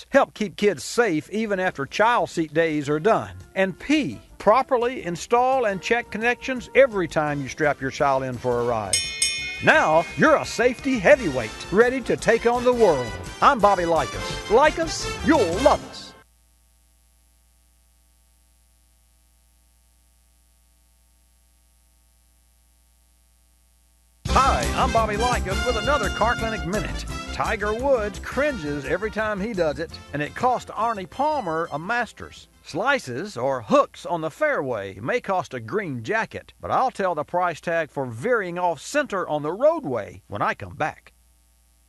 help keep kids safe even after child seat days are done. And P, properly install and check connections every time you strap your child in for a ride. Now, you're a safety heavyweight, ready to take on the world. I'm Bobby Likis. Like us, you'll love us. Hi, I'm Bobby Likis with another Car Clinic Minute. Tiger Woods cringes every time he does it, and it cost Arnie Palmer a Masters. Slices or hooks on the fairway may cost a green jacket, but I'll tell the price tag for veering off center on the roadway when I come back.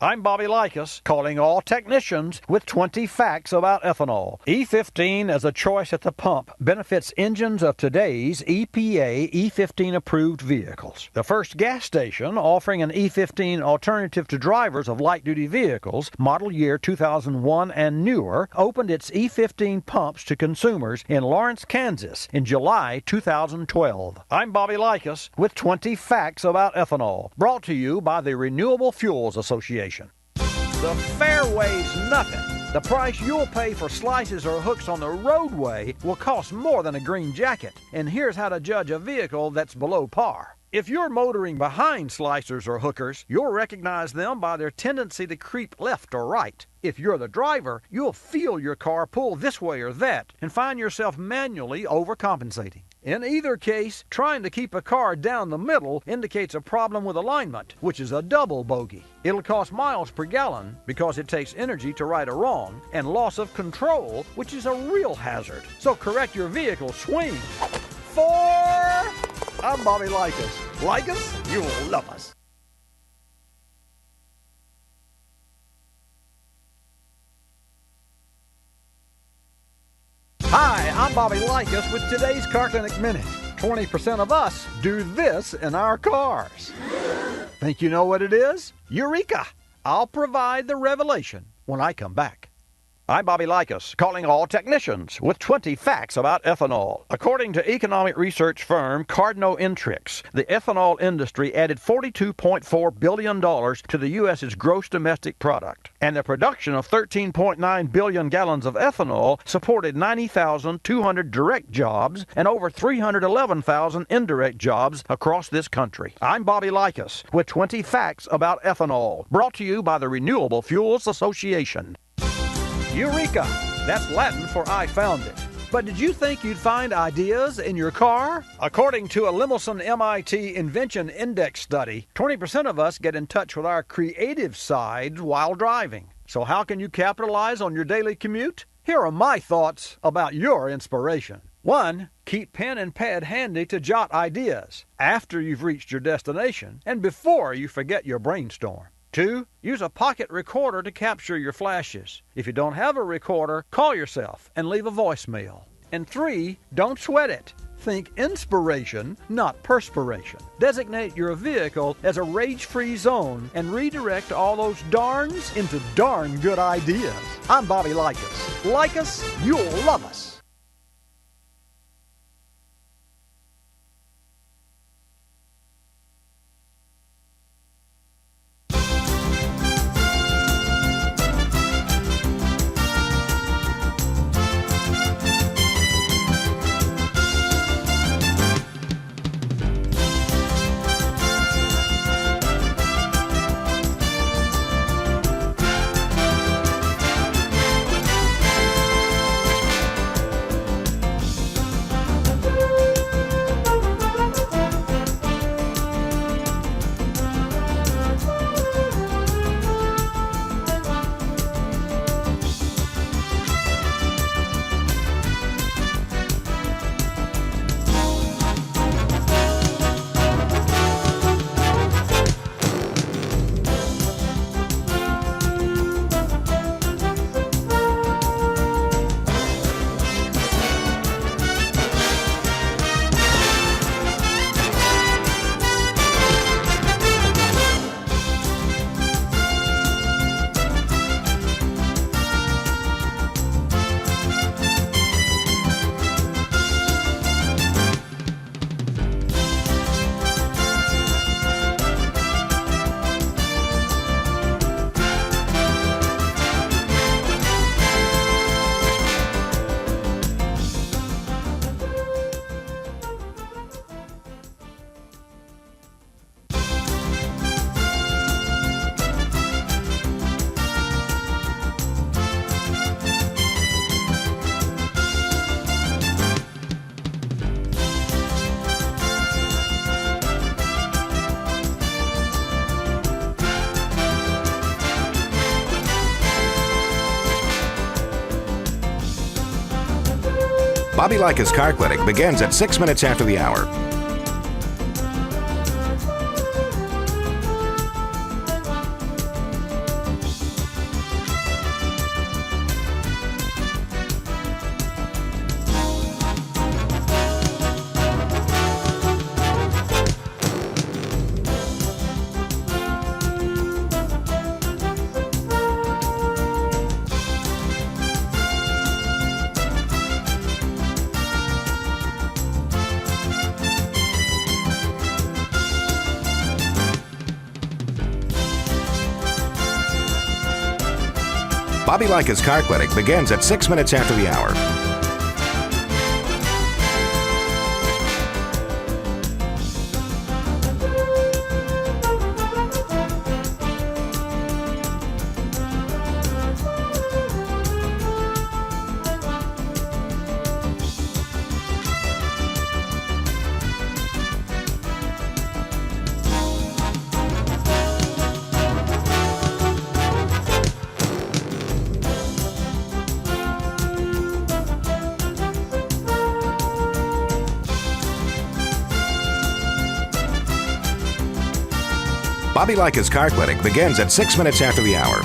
I'm Bobby Likis, calling all technicians with 20 facts about ethanol. E15 as a choice at the pump benefits engines of today's EPA E15 approved vehicles. The first gas station offering an E15 alternative to drivers of light-duty vehicles, model year 2001 and newer, opened its E15 pumps to consumers in Lawrence, Kansas in July 2012. I'm Bobby Likis with 20 facts about ethanol, brought to you by the Renewable Fuels Association. The fairway's nothing. The price you'll pay for slices or hooks on the roadway will cost more than a green jacket. And here's how to judge a vehicle that's below par. If you're motoring behind slicers or hookers, you'll recognize them by their tendency to creep left or right. If you're the driver, you'll feel your car pull this way or that and find yourself manually overcompensating. In either case, trying to keep a car down the middle indicates a problem with alignment, which is a double bogey. It'll cost miles per gallon because it takes energy to right a wrong, and loss of control, which is a real hazard. So correct your vehicle's swing. I'm Bobby Likis. Like us, you will love us. Hi, I'm Bobby Likis with today's Car Clinic Minute. 20% of us do this in our cars. Think you know what it is? Eureka! I'll provide the revelation when I come back. I'm Bobby Likis, calling all technicians with 20 facts about ethanol. According to economic research firm Cardno Intrix, the ethanol industry added $42.4 billion to the U.S.'s gross domestic product, and the production of 13.9 billion gallons of ethanol supported 90,200 direct jobs and over 311,000 indirect jobs across this country. I'm Bobby Likis with 20 facts about ethanol, brought to you by the Renewable Fuels Association. Eureka! That's Latin for I found it. But did you think you'd find ideas in your car? According to a Lemelson MIT Invention Index study, 20% of us get in touch with our creative side while driving. So how can you capitalize on your daily commute? Here are my thoughts about your inspiration. 1. Keep pen and pad handy to jot ideas after you've reached your destination and before you forget your brainstorm. 2. Use a pocket recorder to capture your flashes. If you don't have a recorder, call yourself and leave a voicemail. And 3. Don't sweat it. Think inspiration, not perspiration. Designate your vehicle as a rage-free zone and redirect all those darns into darn good ideas. I'm Bobby Likis. Like us, you'll love us. Bobby Likis Car Clinic begins at 6 minutes after the hour. Bobby Likis Car Clinic begins at 6 minutes after the hour. Bobby Likis Car Clinic begins at 6 minutes after the hour.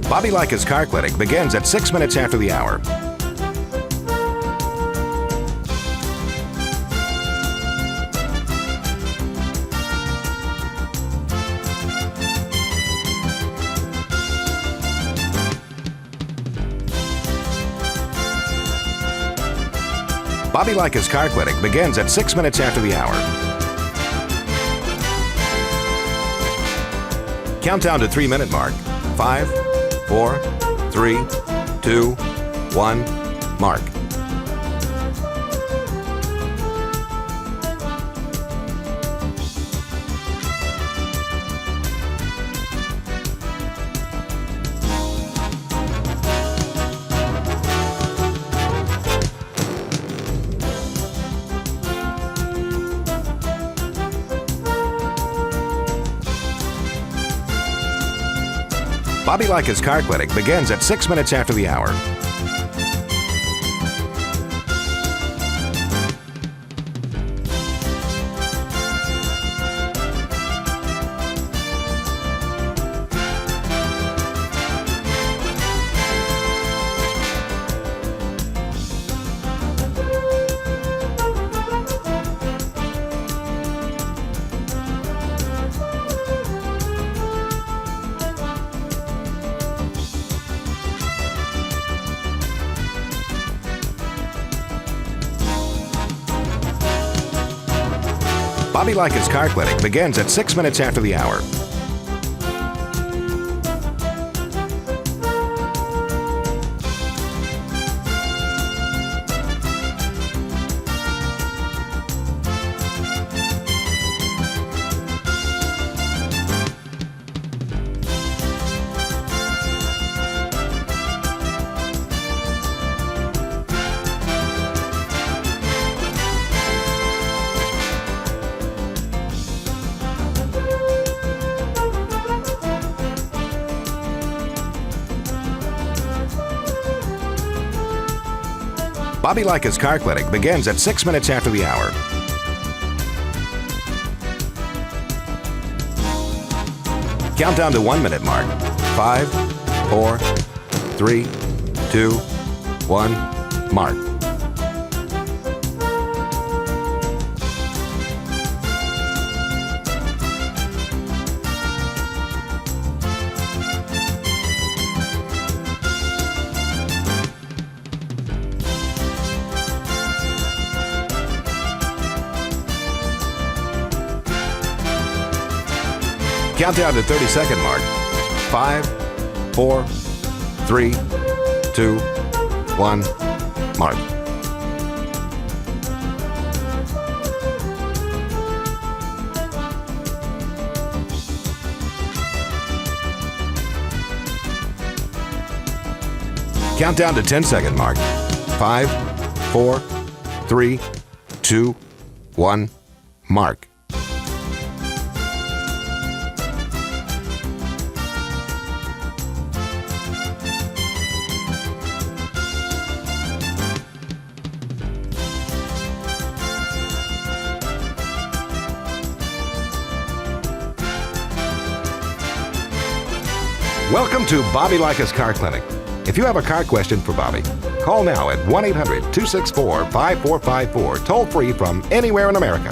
Bobby Likis Car Clinic begins at 6 minutes after the hour. Bobby Likis Car Clinic begins at 6 minutes after the hour. Countdown to 3-minute mark. 5, 4, 3, 2, 1, mark. Bobby Likis Car Clinic begins at 6 minutes after the hour. Bobby Likis Car Clinic begins at 6 minutes after the hour. Bobby Likis Car Clinic begins at 6 minutes after the hour. Countdown to 1-minute mark. 5, 4, 3, 2, 1, mark. Countdown to 30-second mark. 5, 4, 3, 2, 1, mark. Count down to 10-second mark. 5, 4, 3, 2, 1, mark. Welcome to Bobby Likis Car Clinic. If you have a car question for Bobby, call now at 1-800-264-5454, toll free from anywhere in America.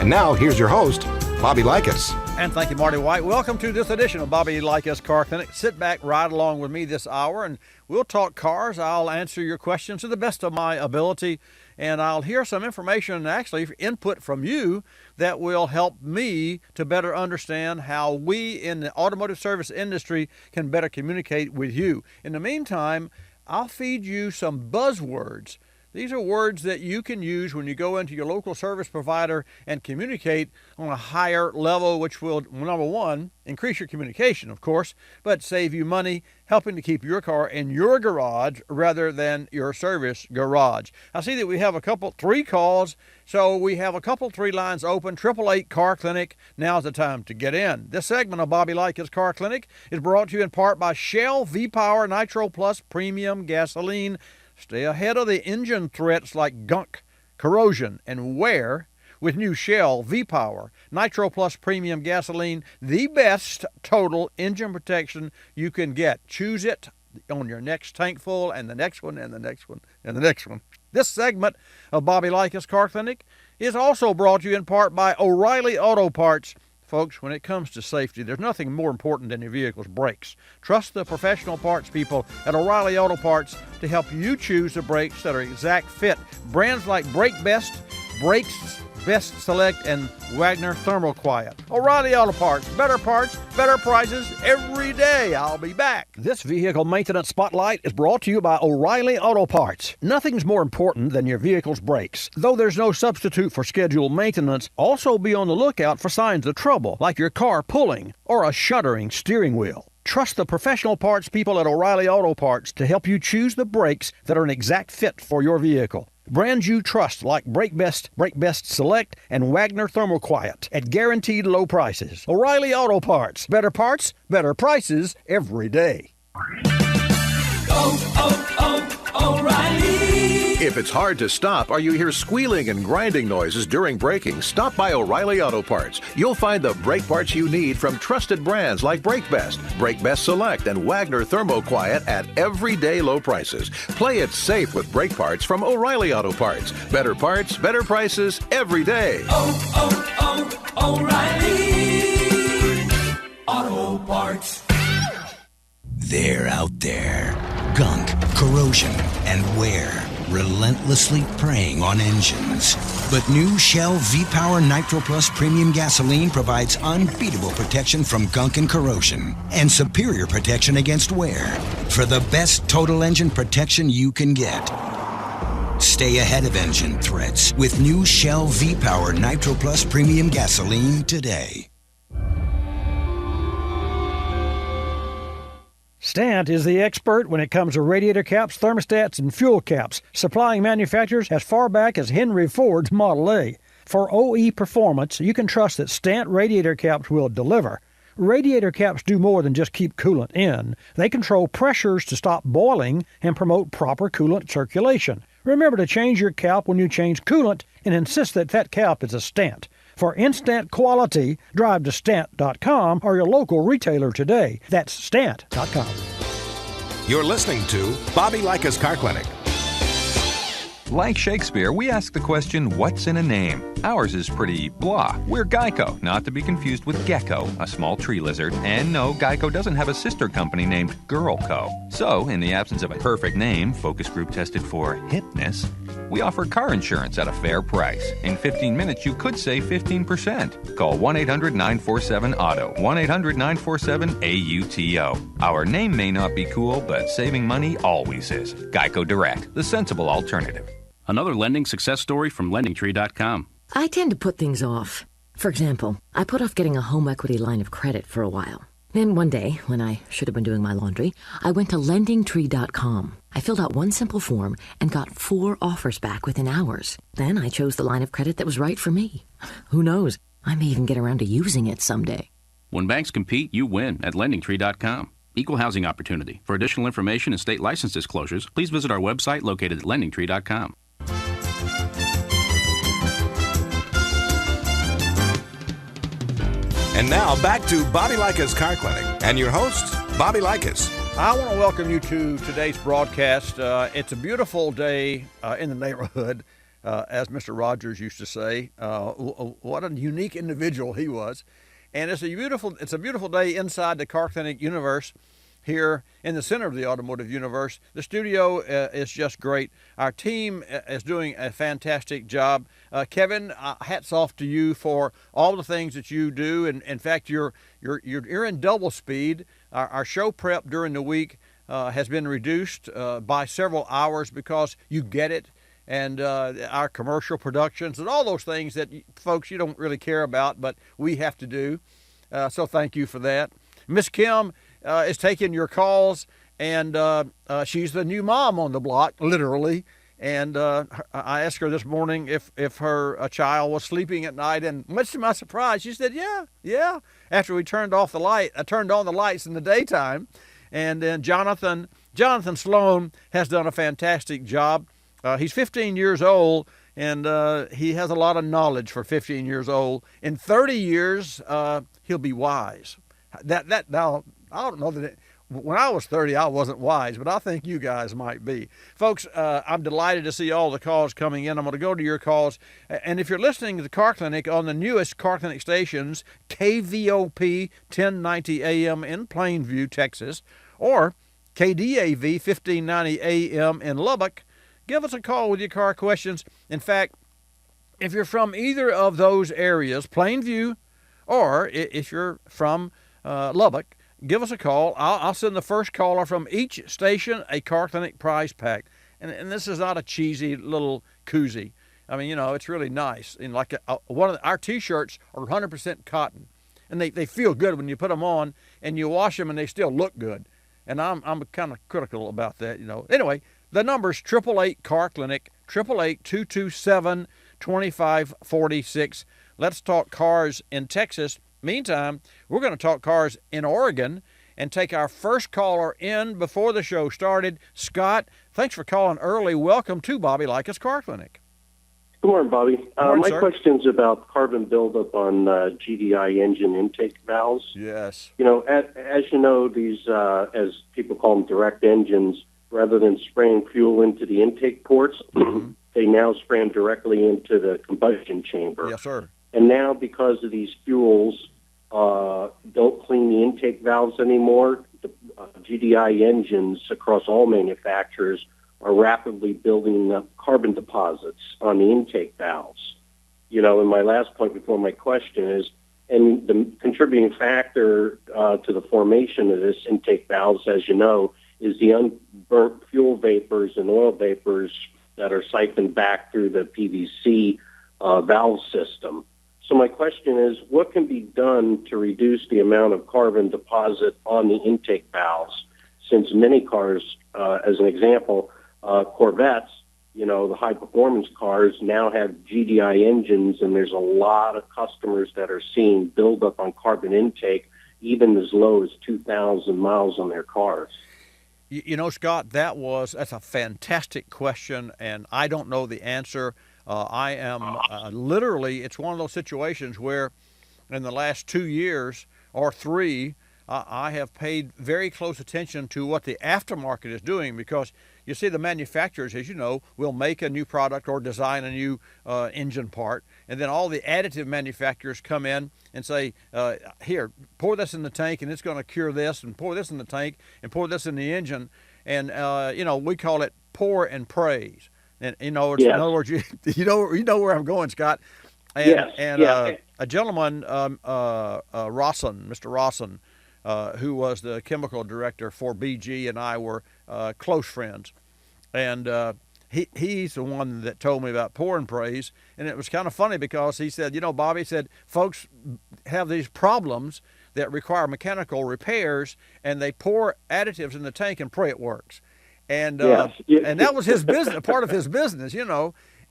And now, here's your host, Bobby Likis. And thank you, Marty White. Welcome to this edition of Bobby Likis Car Clinic. Sit back, ride along with me this hour, and we'll talk cars. I'll answer your questions to the best of my ability, and I'll hear some information, actually input from you, that will help me to better understand how we in the automotive service industry can better communicate with you. In the meantime, I'll feed you some buzzwords. These are words that you can use when you go into your local service provider and communicate on a higher level, which will, number one, increase your communication, of course, but save you money, helping to keep your car in your garage rather than your service garage. I see that we have three calls, so we have three lines open. 888 Car Clinic. Now's the time to get in. This segment of Bobby Likis Car Clinic is brought to you in part by Shell V-Power Nitro Plus Premium Gasoline. Stay ahead of the engine threats like gunk, corrosion, and wear with new Shell V-Power Nitro Plus Premium Gasoline, the best total engine protection you can get. Choose it on your next tank full, and the next one, and the next one, and the next one. This segment of Bobby Likis Car Clinic is also brought to you in part by O'Reilly Auto Parts. Folks, when it comes to safety, there's nothing more important than your vehicle's brakes. Trust the professional parts people at O'Reilly Auto Parts to help you choose the brakes that are exact fit. Brands like Brake Best, Brakes Best Select, and Wagner Thermal Quiet. O'Reilly Auto Parts, better prices every day. I'll be back. This vehicle maintenance spotlight is brought to you by O'Reilly Auto Parts. Nothing's more important than your vehicle's brakes. Though there's no substitute for scheduled maintenance, also be on the lookout for signs of trouble, like your car pulling or a shuddering steering wheel. Trust the professional parts people at O'Reilly Auto Parts to help you choose the brakes that are an exact fit for your vehicle. Brands you trust like Brake Best Select, and Wagner Thermal Quiet at guaranteed low prices. O'Reilly Auto Parts, better prices every day. O'Reilly. If it's hard to stop or you hear squealing and grinding noises during braking, stop by O'Reilly Auto Parts. You'll find the brake parts you need from trusted brands like Brake Best Select, and Wagner Thermo Quiet at everyday low prices. Play it safe with brake parts from O'Reilly Auto Parts. Better parts, better prices every day. O'Reilly Auto Parts. They're out there. Gunk, corrosion, and wear, relentlessly preying on engines. But new Shell V-Power Nitro Plus Premium Gasoline provides unbeatable protection from gunk and corrosion, and superior protection against wear, for the best total engine protection you can get. Stay ahead of engine threats with new Shell V-Power Nitro Plus Premium Gasoline today. Stant is the expert when it comes to radiator caps, thermostats, and fuel caps, supplying manufacturers as far back as Henry Ford's Model A. For OE performance, you can trust that Stant radiator caps will deliver. Radiator caps do more than just keep coolant in. They control pressures to stop boiling and promote proper coolant circulation. Remember to change your cap when you change coolant and insist that that cap is a Stant. For instant quality, drive to Stant.com or your local retailer today. That's Stant.com. You're listening to Bobby Likis Car Clinic. Like Shakespeare, we ask the question, what's in a name? Ours is pretty blah. We're Geico, not to be confused with Gecko, a small tree lizard. And no, Geico doesn't have a sister company named Girl Co. So, in the absence of a perfect name, focus group tested for hipness, We offer car insurance at a fair price. In 15 minutes, you could save 15%. Call 1-800-947-AUTO, 1-800-947-AUTO. Our name may not be cool, but saving money always is. Geico Direct, the sensible alternative. Another lending success story from LendingTree.com. I tend to put things off. For example, I put off getting a home equity line of credit for a while. Then one day, when I should have been doing my laundry, I went to LendingTree.com. I filled out one simple form and got 4 offers back within hours. Then I chose the line of credit that was right for me. Who knows? I may even get around to using it someday. When banks compete, you win at LendingTree.com. Equal housing opportunity. For additional information and state license disclosures, please visit our website located at LendingTree.com. And now back to Bobby Likis Car Clinic and your host, Bobby Likis. I want to welcome you to today's broadcast. It's a beautiful day in the neighborhood, as Mr. Rogers used to say. What a unique individual he was. And it's a beautiful day inside the Car Clinic universe here in the center of the automotive universe. The studio is just great. Our team is doing a fantastic job. Kevin, hats off to you for all the things that you do. And in fact, you're in double speed. Our show prep during the week has been reduced by several hours because you get it. And our commercial productions and all those things that, folks, you don't really care about, but we have to do. So thank you for that. Miss Kim is taking your calls, and she's the new mom on the block, literally. And I asked her this morning if her child was sleeping at night, and much to my surprise, she said, yeah. After we turned on the lights in the daytime. And then Jonathan Sloan has done a fantastic job. He's 15 years old, and he has a lot of knowledge for 15 years old. In 30 years, he'll be wise. Now, I don't know that when I was 30, I wasn't wise, but I think you guys might be. Folks, I'm delighted to see all the calls coming in. I'm going to go to your calls. And if you're listening to the Car Clinic on the newest Car Clinic stations, KVOP 1090 AM in Plainview, Texas, or KDAV 1590 AM in Lubbock, give us a call with your car questions. In fact, if you're from either of those areas, Plainview, or if you're from Lubbock, give us a call. I'll send the first caller from each station a Car Clinic prize pack. And this is not a cheesy little koozie. I mean, it's really nice. And like one of our T-shirts are 100% cotton, and they feel good when you put them on, and you wash them, and they still look good. And I'm kind of critical about that, Anyway, the number's 888 Car Clinic, 888-227-2546. Let's talk cars in Texas. Meantime, we're going to talk cars in Oregon and take our first caller in before the show started. Scott, thanks for calling early. Welcome to Bobby Likis Car Clinic. Good morning, Bobby. Good morning, my sir. question's about carbon buildup on GDI engine intake valves. Yes. As you know, these, as people call them, direct engines, rather than spraying fuel into the intake ports, they now spray them directly into the combustion chamber. Yes, sir. And now, because of these fuels don't clean the intake valves anymore, the GDI engines across all manufacturers are rapidly building up carbon deposits on the intake valves. And my last point before my question is, and the contributing factor to the formation of this intake valves, as you know, is the unburnt fuel vapors and oil vapors that are siphoned back through the PVC valve system. So my question is, what can be done to reduce the amount of carbon deposit on the intake valves? Since many cars, as an example, Corvettes, the high-performance cars now have GDI engines, and there's a lot of customers that are seeing buildup on carbon intake, even as low as 2,000 miles on their cars. Scott, that's a fantastic question, and I don't know the answer. I am literally, it's one of those situations where in the last 2 years or 3, I have paid very close attention to what the aftermarket is doing, because you see the manufacturers, as you know, will make a new product or design a new engine part, and then all the additive manufacturers come in and say, here, pour this in the tank and it's going to cure this, and pour this in the tank and pour this in the engine. And, we call it pour and praise. And in other words, you know where I'm going, Scott. And a gentleman, Rawson, Mr. Rawson, who was the chemical director for BG, and I were close friends. And he's the one that told me about Pour and Praise. And it was kind of funny because he said, Bobby said, folks have these problems that require mechanical repairs, and they pour additives in the tank and pray it works. And and that was his business, part of his business,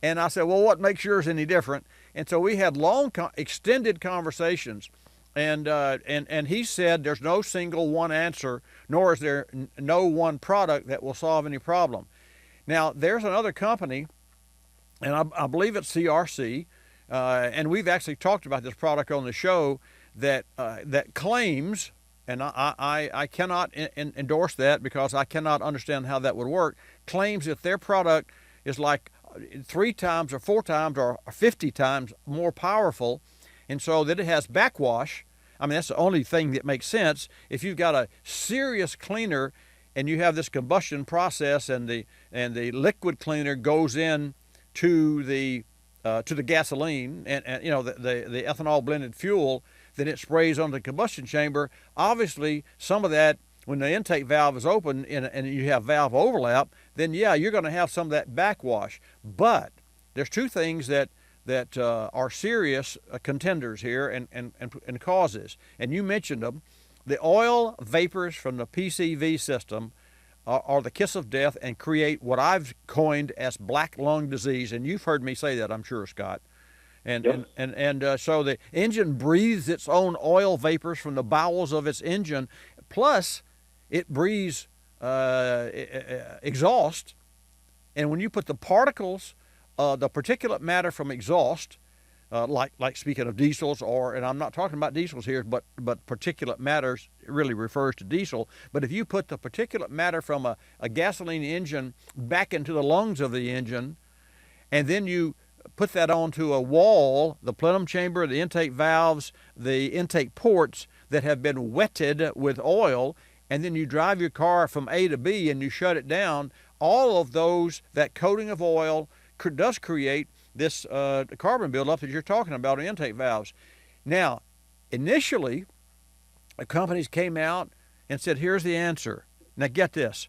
And I said, well, what makes yours any different? And so we had long, extended conversations. And he said there's no single one answer, nor is there no one product that will solve any problem. Now, there's another company, and I believe it's CRC, and we've actually talked about this product on the show that claims, and I cannot endorse that because I cannot understand how that would work, claims that their product is like 3 times or 4 times or 50 times more powerful, and so that it has backwash. I mean, that's the only thing that makes sense. If you've got a serious cleaner and you have this combustion process and the liquid cleaner goes in to the gasoline and the ethanol blended fuel, then it sprays on the combustion chamber. Obviously, some of that, when the intake valve is open and you have valve overlap, then you're going to have some of that backwash. But there's 2 things that are serious contenders here and causes, and you mentioned them. The oil vapors from the PCV system are the kiss of death and create what I've coined as black lung disease, and you've heard me say that, I'm sure, Scott. So the engine breathes its own oil vapors from the bowels of its engine, plus it breathes exhaust. And when you put the particles, the particulate matter from exhaust, like speaking of diesels, and I'm not talking about diesels here, but particulate matters really refers to diesel. But if you put the particulate matter from a gasoline engine back into the lungs of the engine, and then you put that onto a wall, the plenum chamber, the intake valves, the intake ports that have been wetted with oil, and then you drive your car from A to B and you shut it down, all of those, that coating of oil does create this carbon buildup that you're talking about in intake valves. Now, initially, the companies came out and said, here's the answer. Now get this.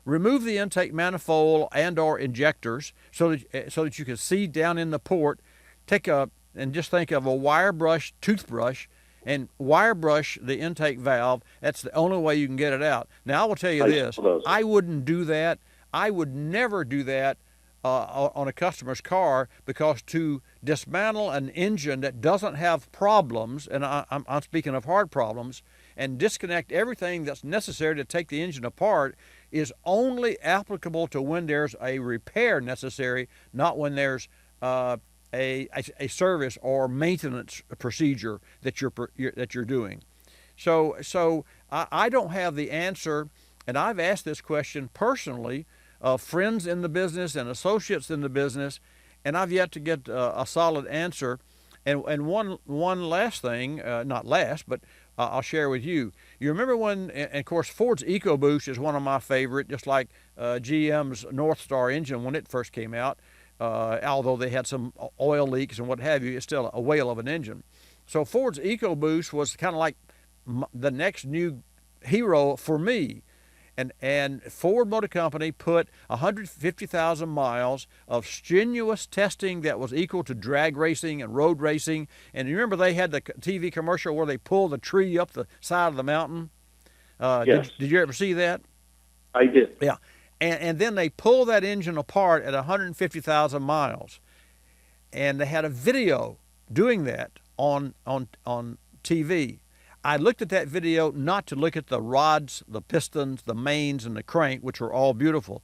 Remove the intake manifold and or injectors so that you can see down in the port. And just think of a wire brush, toothbrush, and wire brush the intake valve. That's the only way you can get it out. Now, I will tell you this. I wouldn't do that. I would never do that on a customer's car, because to dismantle an engine that doesn't have problems, and I'm speaking of hard problems, and disconnect everything that's necessary to take the engine apart is only applicable to when there's a repair necessary, not when there's a service or maintenance procedure that you're doing. So I don't have the answer, and I've asked this question personally of friends in the business and associates in the business, and I've yet to get a solid answer. And one last thing, not last, but I'll share with you. You remember when, and of course, Ford's EcoBoost is one of my favorite, just like GM's North Star engine when it first came out. Although they had some oil leaks and what have you, it's still a whale of an engine. So Ford's EcoBoost was kind of like the next new hero for me. And Ford Motor Company put 150,000 miles of strenuous testing that was equal to drag racing and road racing. And you remember they had the TV commercial where they pulled the tree up the side of the mountain? Yes. Did you ever see that? I did. Yeah. And then they pulled that engine apart at 150,000 miles. And they had a video doing that on TV. I looked at that video not to look at the rods, the pistons, the mains, and the crank, which were all beautiful.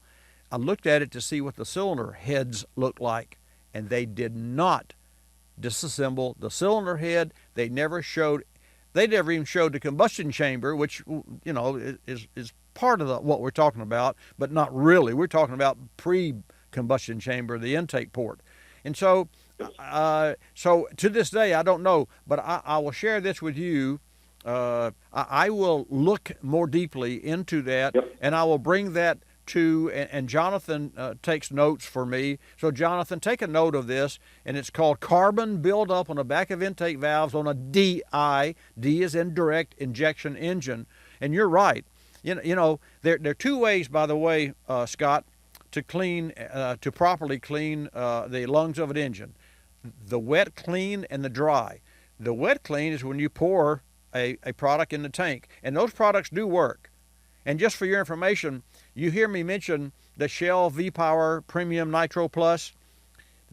I looked at it to see what the cylinder heads looked like, and they did not disassemble the cylinder head. They never even showed the combustion chamber, which, you know, is part of what we're talking about, but not really. We're talking about pre-combustion chamber, the intake port. And so to this day, I don't know, but I will share this with you. I will look more deeply into that, and I will bring that to, and Jonathan takes notes for me. So Jonathan, take a note of this, and it's called carbon buildup on the back of intake valves on a DI. D is in direct injection engine. And you're right. You know, there are two ways, by the way, Scott, to properly clean the lungs of an engine: the wet clean and the dry. The wet clean is when you pour a product in the tank, and those products do work. And just for your information, you hear me mention the Shell V-Power Premium Nitro Plus.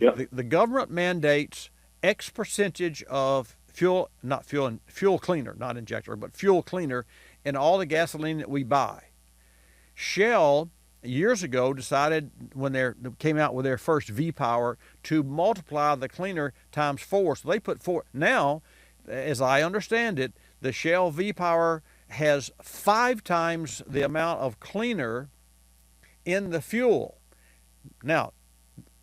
Yep. The government mandates X percentage of fuel cleaner, not injector, but fuel cleaner in all the gasoline that we buy. Shell years ago decided, when they came out with their first V-Power, to multiply the cleaner times 4. So they put 4. Now, as I understand it, the Shell V-Power has 5 times the amount of cleaner in the fuel. Now,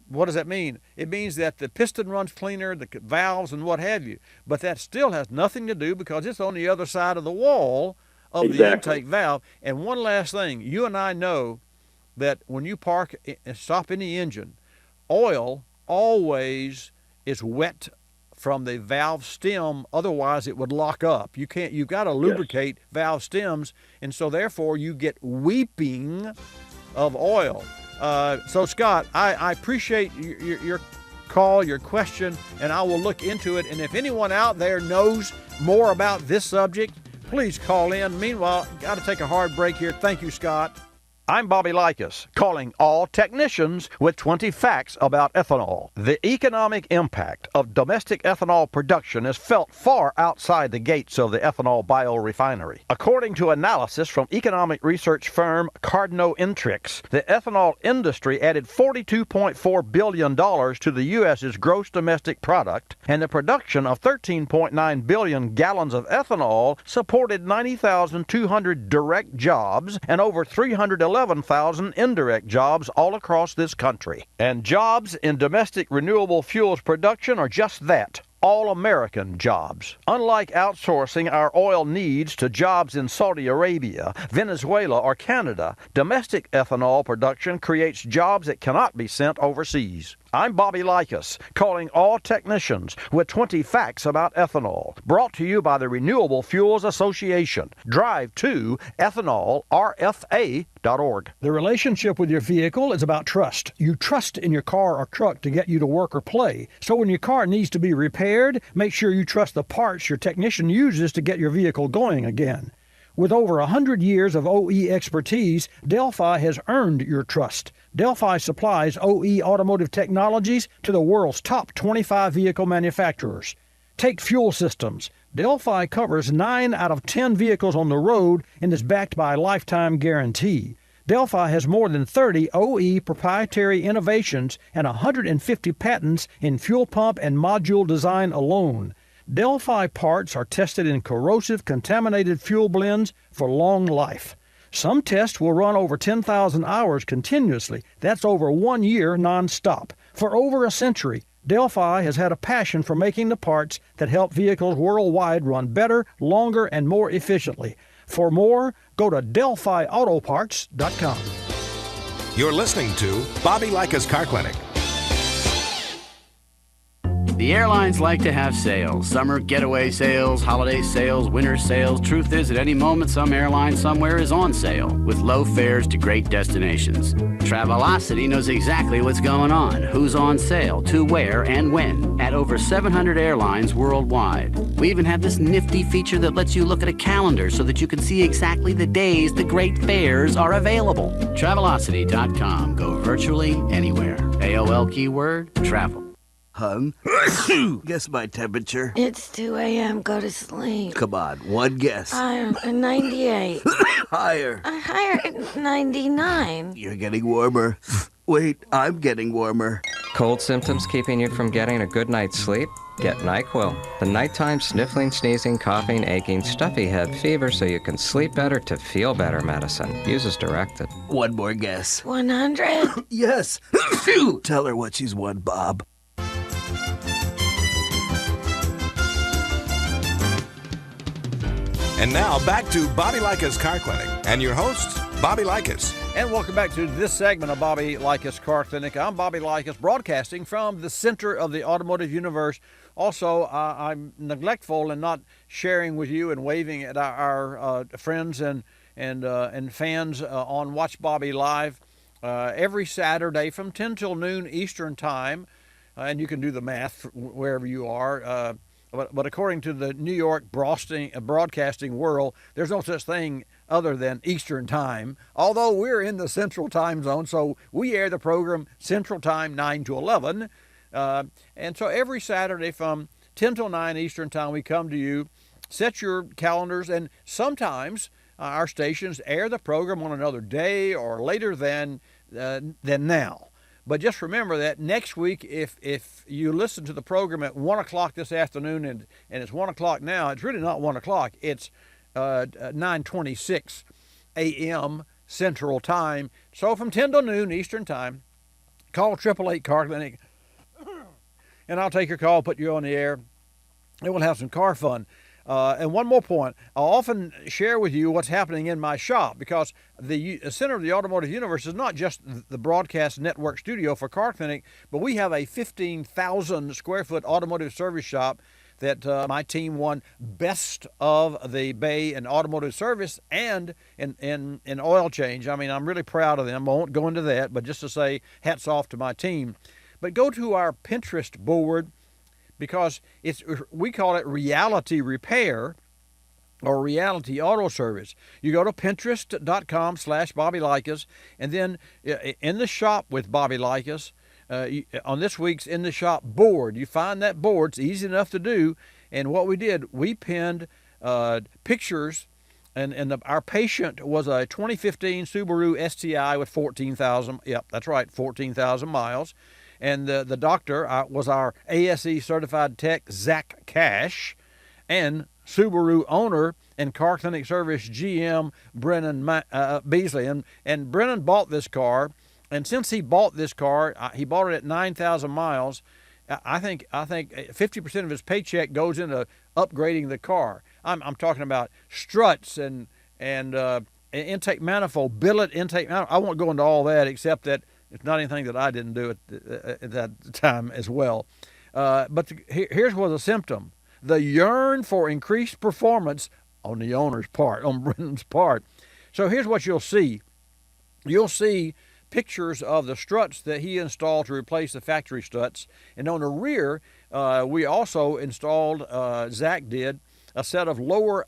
what does that mean? It means that the piston runs cleaner, the valves and what have you, but that still has nothing to do because it's on the other side of the wall of the intake valve. And one last thing, you and I know that when you park and stop any engine, oil always is wet from the valve stem, otherwise it would lock up. You've got to lubricate valve stems, and so therefore you get weeping of oil. So Scott, I appreciate your call, your question, and I will look into it. And if anyone out there knows more about this subject, please call in. Meanwhile, got to take a hard break here. Thank you, Scott. I'm Bobby Likis, calling all technicians with 20 facts about ethanol. The economic impact of domestic ethanol production is felt far outside the gates of the ethanol biorefinery. According to analysis from economic research firm Cardno Intrix, the ethanol industry added $42.4 billion to the U.S.'s gross domestic product, and the production of 13.9 billion gallons of ethanol supported 90,200 direct jobs and over 311,000 indirect jobs all across this country. And jobs in domestic renewable fuels production are just that, all-American jobs. Unlike outsourcing our oil needs to jobs in Saudi Arabia, Venezuela, or Canada, domestic ethanol production creates jobs that cannot be sent overseas. I'm Bobby Likis, calling all technicians with 20 facts about ethanol. Brought to you by the Renewable Fuels Association. Drive to ethanolrfa.org. The relationship with your vehicle is about trust. You trust in your car or truck to get you to work or play. So when your car needs to be repaired, make sure you trust the parts your technician uses to get your vehicle going again. With over 100 years of OE expertise, Delphi has earned your trust. Delphi supplies OE automotive technologies to the world's top 25 vehicle manufacturers. Take fuel systems. Delphi covers 9 out of 10 vehicles on the road and is backed by a lifetime guarantee. Delphi has more than 30 OE proprietary innovations and 150 patents in fuel pump and module design alone. Delphi parts are tested in corrosive, contaminated fuel blends for long life. Some tests will run over 10,000 hours continuously. That's over 1 year non-stop. For over a century, Delphi has had a passion for making the parts that help vehicles worldwide run better, longer, and more efficiently. For more, go to DelphiAutoparts.com. You're listening to Bobby Likis Car Clinic. The airlines like to have sales. Summer getaway sales, holiday sales, winter sales. Truth is, at any moment, some airline somewhere is on sale with low fares to great destinations. Travelocity knows exactly what's going on, who's on sale, to where, and when, at over 700 airlines worldwide. We even have this nifty feature that lets you look at a calendar so that you can see exactly the days the great fares are available. Travelocity.com. Go virtually anywhere. AOL keyword, travel. Hung? Guess my temperature. It's 2 a.m. Go to sleep. Come on, one guess. I'm 98. Higher. Higher at 99. You're getting warmer. Wait, I'm getting warmer. Cold symptoms keeping you from getting a good night's sleep? Get NyQuil, the nighttime sniffling, sneezing, coughing, aching, stuffy head, fever so you can sleep better to feel better medicine. Use as directed. One more guess. 100? Yes. Tell her what she's won, Bob. And now back to Bobby Likis Car Clinic and your hosts, Bobby Likis. And welcome back to this segment of Bobby Likis Car Clinic. I'm Bobby Likis, broadcasting from the center of the automotive universe. Also, I'm neglectful in not sharing with you and waving at our friends and fans on Watch Bobby Live every Saturday from 10 till noon Eastern Time. And you can do the math wherever you are. But according to the New York broadcasting world, there's no such thing other than Eastern Time, although we're in the Central Time Zone, so we air the program Central Time 9 to 11. And so every Saturday from 10 till 9 Eastern Time, we come to you, set your calendars, and sometimes our stations air the program on another day or later than now. But just remember that next week, if you listen to the program at 1 o'clock this afternoon, and it's 1 o'clock now, it's really not 1 o'clock. It's 9:26 a.m. Central Time. So from 10 to noon Eastern Time, call 888 Car Clinic, and I'll take your call, put you on the air, and we'll have some car fun. And one more point, I'll often share with you what's happening in my shop, because the center of the automotive universe is not just the broadcast network studio for Car Clinic, but we have a 15,000 square foot automotive service shop that my team won Best of the Bay in automotive service and in oil change. I mean, I'm really proud of them. I won't go into that, but just to say hats off to my team. But go to our Pinterest board, because we call it Reality Repair or Reality Auto Service. You go to pinterest.com/Bobby Likis, and then in the shop with Bobby Likis, on this week's In the Shop board, you find that board. It's easy enough to do. And what we did, we pinned pictures, and our patient was a 2015 Subaru STI with 14,000, yep, that's right, 14,000 miles. And the doctor was our ASE certified tech, Zach Cash, and Subaru owner and Car Clinic Service GM, Brennan Beasley. And Brennan bought this car, and since he bought this car, he bought it at 9,000 miles. I think 50% of his paycheck goes into upgrading the car. I'm talking about struts and intake manifold, billet intake manifold. I won't go into all that, except that it's not anything that I didn't do at that time as well. But here's what the symptom: the yearn for increased performance on the owner's part, on Brennan's part. So here's what you'll see. You'll see pictures of the struts that he installed to replace the factory struts. And on the rear, we also installed, Zach did, a set of lower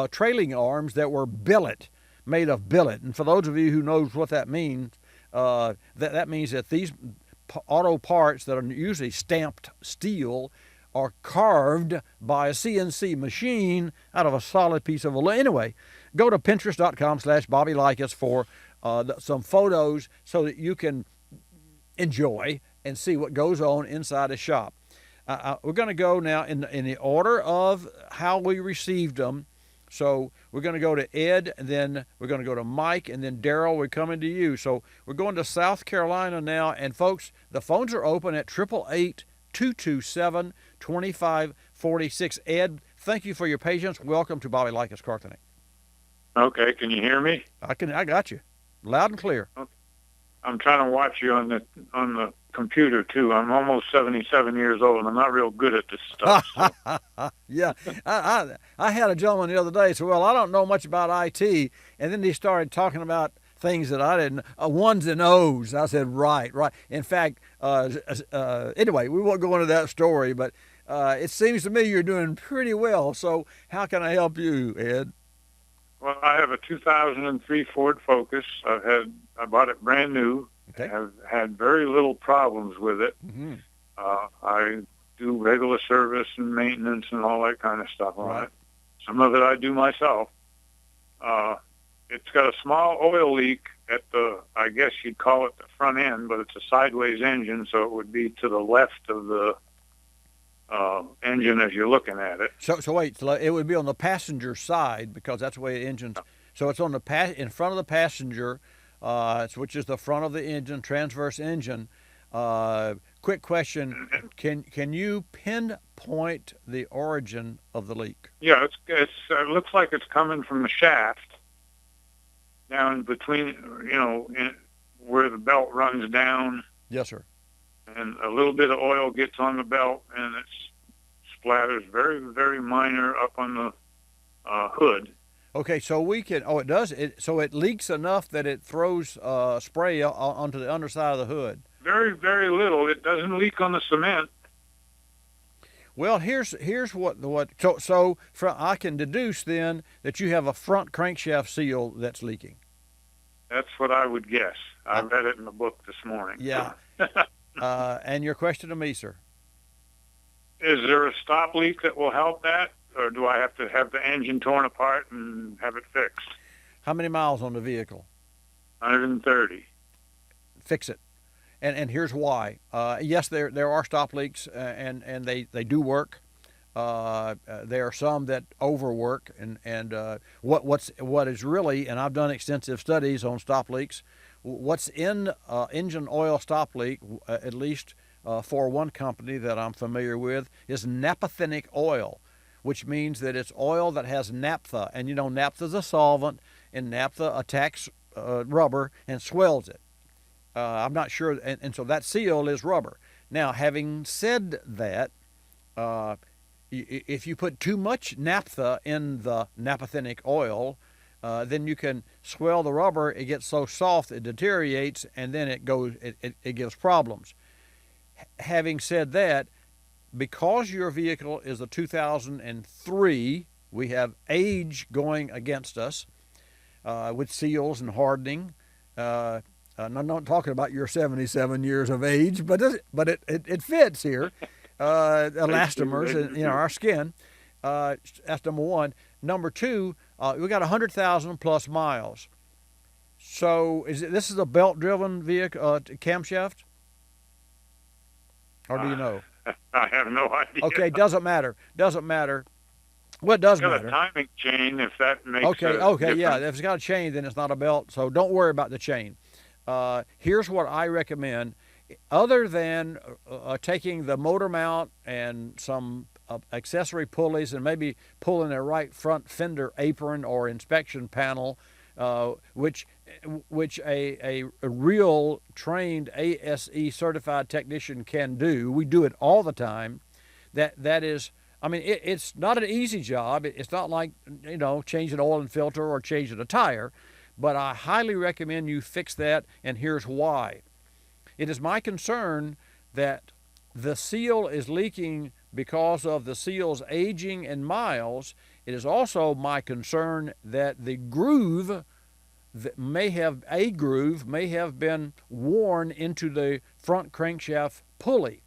trailing arms that were billet, made of billet. And for those of you who knows what that means, that means that these auto parts that are usually stamped steel are carved by a CNC machine out of a solid piece of aluminum. Anyway, go to pinterest.com/Bobby Likis for some photos so that you can enjoy and see what goes on inside a shop. We're going to go now in the order of how we received them. So we're going to go to Ed, and then we're going to go to Mike, and then Daryl, we're coming to you. So we're going to South Carolina now. And, folks, the phones are open at 888-227-2546. Ed, thank you for your patience. Welcome to Bobby Likis Car Clinic. Okay, can you hear me? I got you. Loud and clear. Okay. I'm trying to watch you on the computer too. I'm almost 77 years old, and I'm not real good at this stuff. So. Yeah, I had a gentleman the other day say, "Well, I don't know much about IT," and then he started talking about things that I didn't, ones and O's. I said, right. In fact, anyway, we won't go into that story, but it seems to me you're doing pretty well. So how can I help you, Ed? Well, I have a 2003 Ford Focus. I bought it brand new. Okay. Have had very little problems with it. Mm-hmm. I do regular service and maintenance and all that kind of stuff on Right. it. Some of it I do myself. It's got a small oil leak at I guess you'd call it the front end, but it's a sideways engine, so it would be to the left of the engine as you're looking at it. So wait, it would be on the passenger side, because that's the way the engine's. So it's on in front of the passenger, which is the front of the engine, transverse engine. Quick question: Can you pinpoint the origin of the leak? Yeah, it looks like it's coming from the shaft. down between, where the belt runs down, Yes, sir. and a little bit of oil gets on the belt, and it splatters very, very minor up on the hood. Okay, so we can. Oh, it does. So it leaks enough that it throws spray onto the underside of the hood. Very, very little. It doesn't leak on the cement. Well, here's what I can deduce then that you have a front crankshaft seal that's leaking. That's what I would guess. I read it in the book this morning. Yeah. And your question to me, sir? Is there a stop leak that will help that, or do I have to have the engine torn apart and have it fixed? How many miles on the vehicle? 130. Fix it. And here's why. Yes, there are stop leaks, and they do work. There are some that overwork, and what is really, and I've done extensive studies on stop leaks. What's in engine oil stop leak, at least for one company that I'm familiar with, is naphthenic oil, which means that it's oil that has naphtha, and naphtha is a solvent, and naphtha attacks rubber and swells it. I'm not sure, and so that seal is rubber. Now, having said that, if you put too much naphtha in the naphthenic oil, then you can swell the rubber. It gets so soft it deteriorates, and then it gives problems. Having said that, because your vehicle is a 2003, we have age going against us with seals and hardening. I'm not talking about your 77 years of age, but it fits here. Elastomers in our skin. That's number one. Number two, we got 100,000 plus miles. So this is a belt-driven vehicle camshaft, or do you know? I have no idea. Okay, doesn't matter. Well, it does matter. It's got a timing chain, if that makes Okay, difference. yeah. If it's got a chain, then it's not a belt. So don't worry about the chain. Here's what I recommend. Other than taking the motor mount and some accessory pulleys and maybe pulling a right front fender apron or inspection panel, which a real trained ASE certified technician can do. We do it all the time. That is, I mean, it's not an easy job. It's not like, changing oil and filter or changing a tire. But I highly recommend you fix that, and here's why. It is my concern that the seal is leaking because of the seal's aging and miles. It is also my concern that the groove may have been worn into the front crankshaft pulley.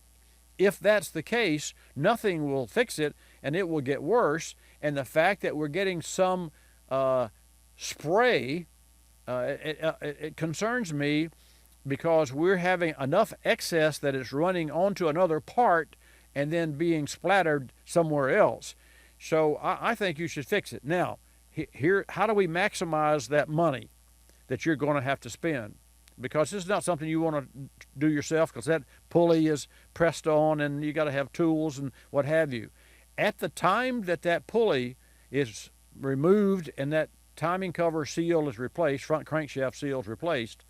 If that's the case, nothing will fix it, and it will get worse. And the fact that we're getting some spray, it concerns me, because we're having enough excess that it's running onto another part and then being splattered somewhere else. So I think you should fix it. Now, here, how do we maximize that money that you're going to have to spend? Because this is not something you want to do yourself, because that pulley is pressed on and you got to have tools and what have you. At the time that pulley is removed and that timing cover seal is replaced, front crankshaft seal is replaced,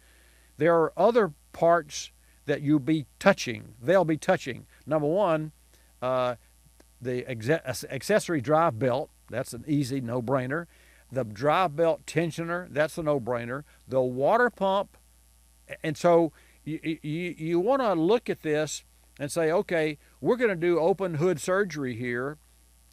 there are other parts that you'll be touching. They'll be touching. Number one, the accessory drive belt. That's an easy no-brainer. The drive belt tensioner. That's a no-brainer. The water pump. And so you want to look at this and say, okay, we're going to do open hood surgery here,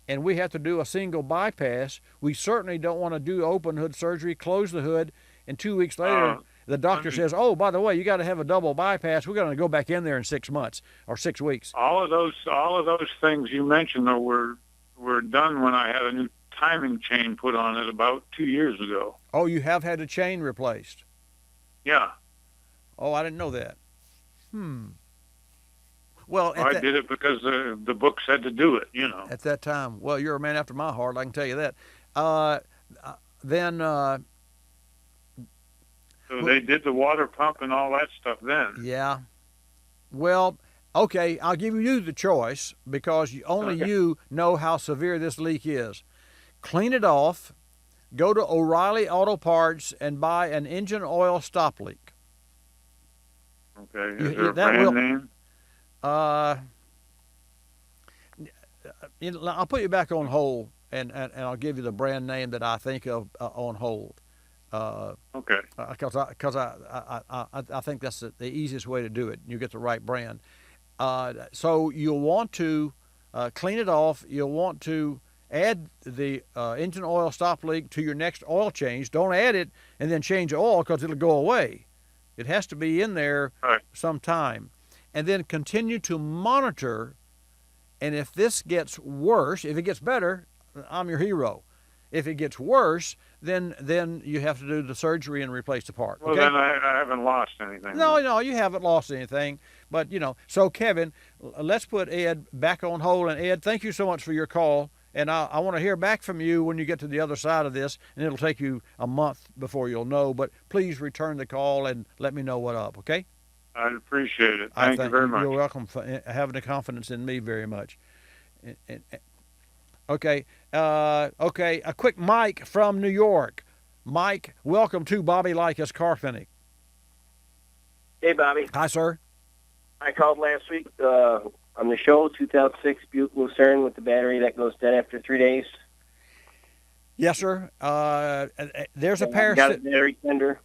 and we have to do a single bypass. We certainly don't want to do open hood surgery, close the hood, and 2 weeks later, the doctor says, oh, by the way, you got to have a double bypass. We're going to go back in there in 6 months or 6 weeks. All of those things you mentioned, though, were done when I had a new timing chain put on it about 2 years ago. Oh, you have had a chain replaced? Yeah. Oh, I didn't know that. Well, I did it because the book said to do it, At that time. Well, you're a man after my heart, I can tell you that. So they did the water pump and all that stuff then. Yeah. Well, okay, I'll give you the choice, because only you know how severe this leak is. Clean it off, go to O'Reilly Auto Parts and buy an engine oil stop leak. Okay. Is there a brand name? I'll put you back on hold, and I'll give you the brand name that I think of on hold. Okay. Because I think that's the easiest way to do it. You get the right brand. So you'll want to clean it off. You'll want to add the engine oil stop leak to your next oil change. Don't add it and then change the oil because it'll go away. It has to be in there some time. And then continue to monitor. And if this gets worse, if it gets better, I'm your hero. If it gets worse, then you have to do the surgery and replace the part. Well, okay? then I haven't lost anything. No, you haven't lost anything. But, so Kevin, let's put Ed back on hold. And Ed, thank you so much for your call. And I want to hear back from you when you get to the other side of this, and it'll take you a month before you'll know. But please return the call and let me know what up, okay? I appreciate it. Thank you very much. You're welcome for having the confidence in me very much. Okay, a quick Mike from New York. Mike, welcome to Bobby Likis Car Clinic. Hey, Bobby. Hi, sir. I called last week on the show, 2006 Buick Lucerne with the battery that goes dead after 3 days. Yes, sir. There's a got a battery tender.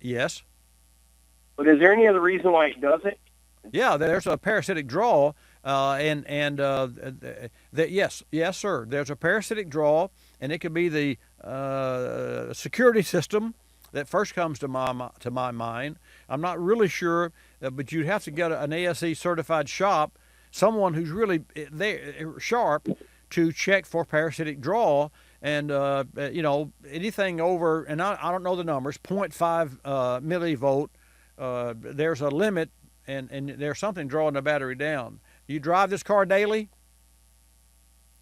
Yes. But is there any other reason why it does it? Yeah, there's a parasitic draw, yes, sir. There's a parasitic draw, and it could be the security system that first comes to my mind. I'm not really sure, but you'd have to get an ASE certified shop, someone who's really sharp to check for parasitic draw. And anything over, and I don't know the numbers, 0.5 millivolt. There's a limit, and there's something drawing the battery down. You drive this car daily?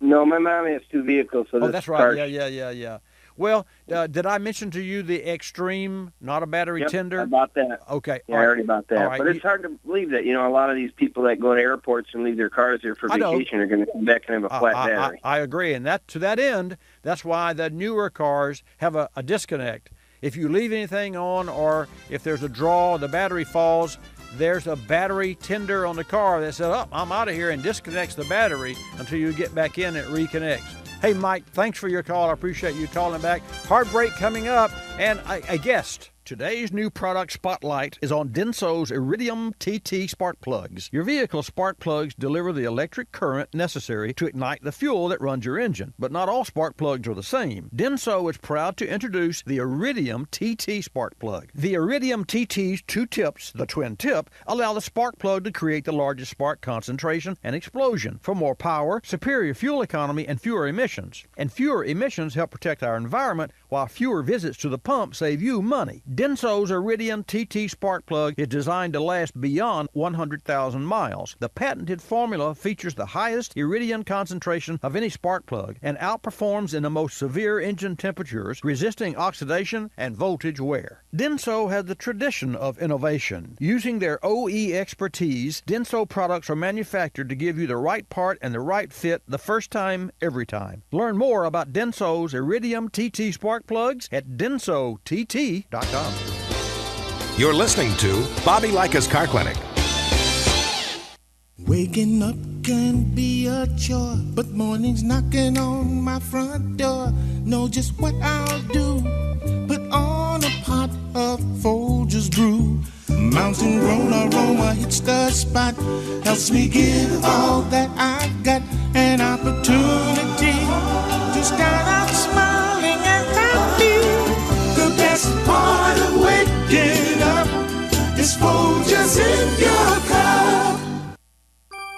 No, my mom has two vehicles. So that's right. Yeah. Well, did I mention to you the Extreme, not a battery tender? About that. Okay. Yeah, I heard about that. Right. But it's hard to believe that, a lot of these people that go to airports and leave their cars there for vacation are going to come back and have a flat battery. I agree. And to that end, that's why the newer cars have a disconnect. If you leave anything on, or if there's a draw, the battery falls, there's a battery tender on the car that says, I'm out of here, and disconnects the battery until you get back in, it reconnects. Hey, Mike, thanks for your call. I appreciate you calling back. Hard break coming up, and a guest. Today's new product spotlight is on Denso's Iridium TT spark plugs. Your vehicle's spark plugs deliver the electric current necessary to ignite the fuel that runs your engine. But not all spark plugs are the same. Denso is proud to introduce the Iridium TT spark plug. The Iridium TT's two tips, the twin tip, allow the spark plug to create the largest spark concentration and explosion for more power, superior fuel economy, and fewer emissions. And fewer emissions help protect our environment, while fewer visits to the pump save you money. Denso's Iridium TT spark plug is designed to last beyond 100,000 miles. The patented formula features the highest iridium concentration of any spark plug and outperforms in the most severe engine temperatures, resisting oxidation and voltage wear. Denso has the tradition of innovation. Using their OE expertise, Denso products are manufactured to give you the right part and the right fit the first time, every time. Learn more about Denso's Iridium TT spark plugs at densott.com. You're listening to Bobby Likis Car Clinic. Waking up can be a chore, but mornings knocking on my front door. Know just what I'll do. Put on a pot of Folgers brew. Mountain grown aroma hits the spot. Helps me give all that I've got. An opportunity to start out smiling and happy. The best part of waking up is Folgers in your cup.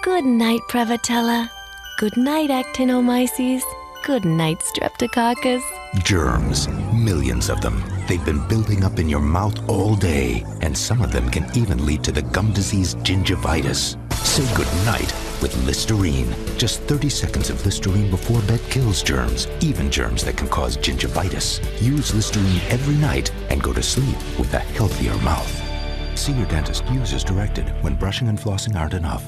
Good night, Prevotella. Good night, Actinomyces. Good night, Streptococcus. Germs, millions of them. They've been building up in your mouth all day, and some of them can even lead to the gum disease gingivitis. Say goodnight with Listerine. Just 30 seconds of Listerine before bed kills germs, even germs that can cause gingivitis. Use Listerine every night and go to sleep with a healthier mouth. See your dentist. Use as directed when brushing and flossing aren't enough.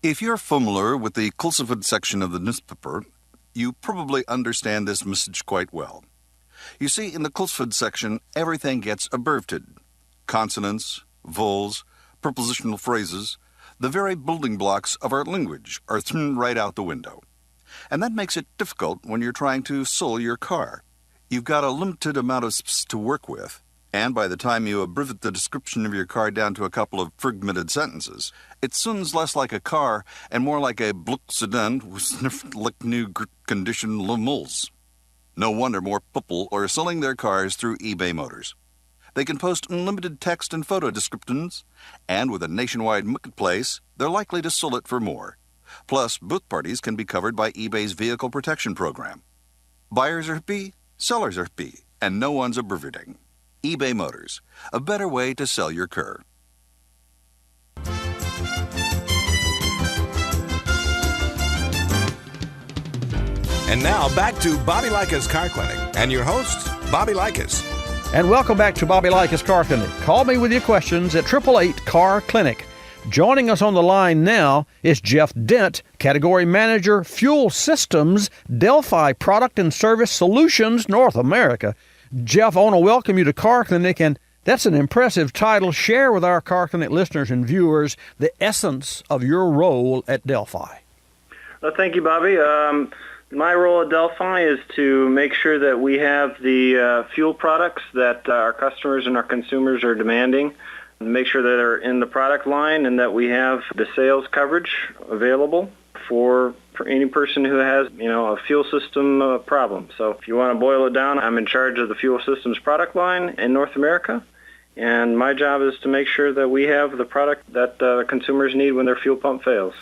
If you're familiar with the Kulseford section of the newspaper, You probably understand this message quite well. You see, in the Closeford section, everything gets abbreviated. Consonants, vowels, prepositional phrases, the very building blocks of our language are thrown right out the window. And that makes it difficult when you're trying to sell your car. You've got a limited amount of space to work with, and by the time you abbreviate the description of your car down to a couple of fragmented sentences, it sounds less like a car and more like a Bluck sedan with sniffed like new condition lemals. No wonder more people are selling their cars through eBay Motors. They can post unlimited text and photo descriptions, and with a nationwide marketplace, they're likely to sell it for more. Plus, both parties can be covered by eBay's Vehicle Protection Program. Buyers are happy, sellers are happy, and no one's abbreviating. eBay Motors, a better way to sell your car. And now back to Bobby Likis Car Clinic and your host, Bobby Likis. And welcome back to Bobby Likis Car Clinic. Call me with your questions at 888-CAR-CLINIC. Joining us on the line now is Jeff Dent, Category Manager, Fuel Systems, Delphi Product and Service Solutions, North America. Jeff, I want to welcome you to Car Clinic, and that's an impressive title. Share with our Car Clinic listeners and viewers the essence of your role at Delphi. Thank you, Bobby. My role at Delphi is to make sure that we have the fuel products that our customers and our consumers are demanding, make sure that they're in the product line, and that we have the sales coverage available for any person who has, a fuel system problem. So if you want to boil it down, I'm in charge of the fuel systems product line in North America, and my job is to make sure that we have the product that consumers need when their fuel pump fails.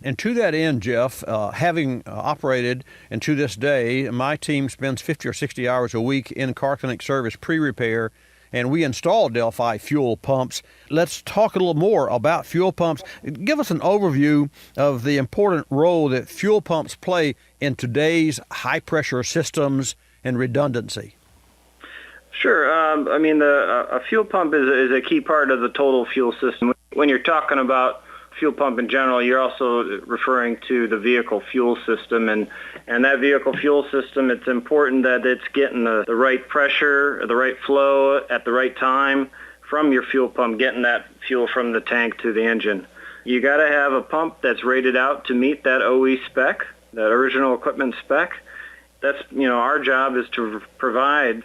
And to that end, Jeff, having operated, and to this day, my team spends 50 or 60 hours a week in Car Clinic service pre-repair, and we install Delphi fuel pumps. Let's talk a little more about fuel pumps. Give us an overview of the important role that fuel pumps play in today's high-pressure systems and redundancy. Sure. A fuel pump is a key part of the total fuel system. When you're talking about fuel pump in general, you're also referring to the vehicle fuel system, and that vehicle fuel system, it's important that it's getting the right pressure, the right flow at the right time from your fuel pump, getting that fuel from the tank to the engine. You got to have a pump that's rated out to meet that OE spec, that original equipment spec. That's, our job is to provide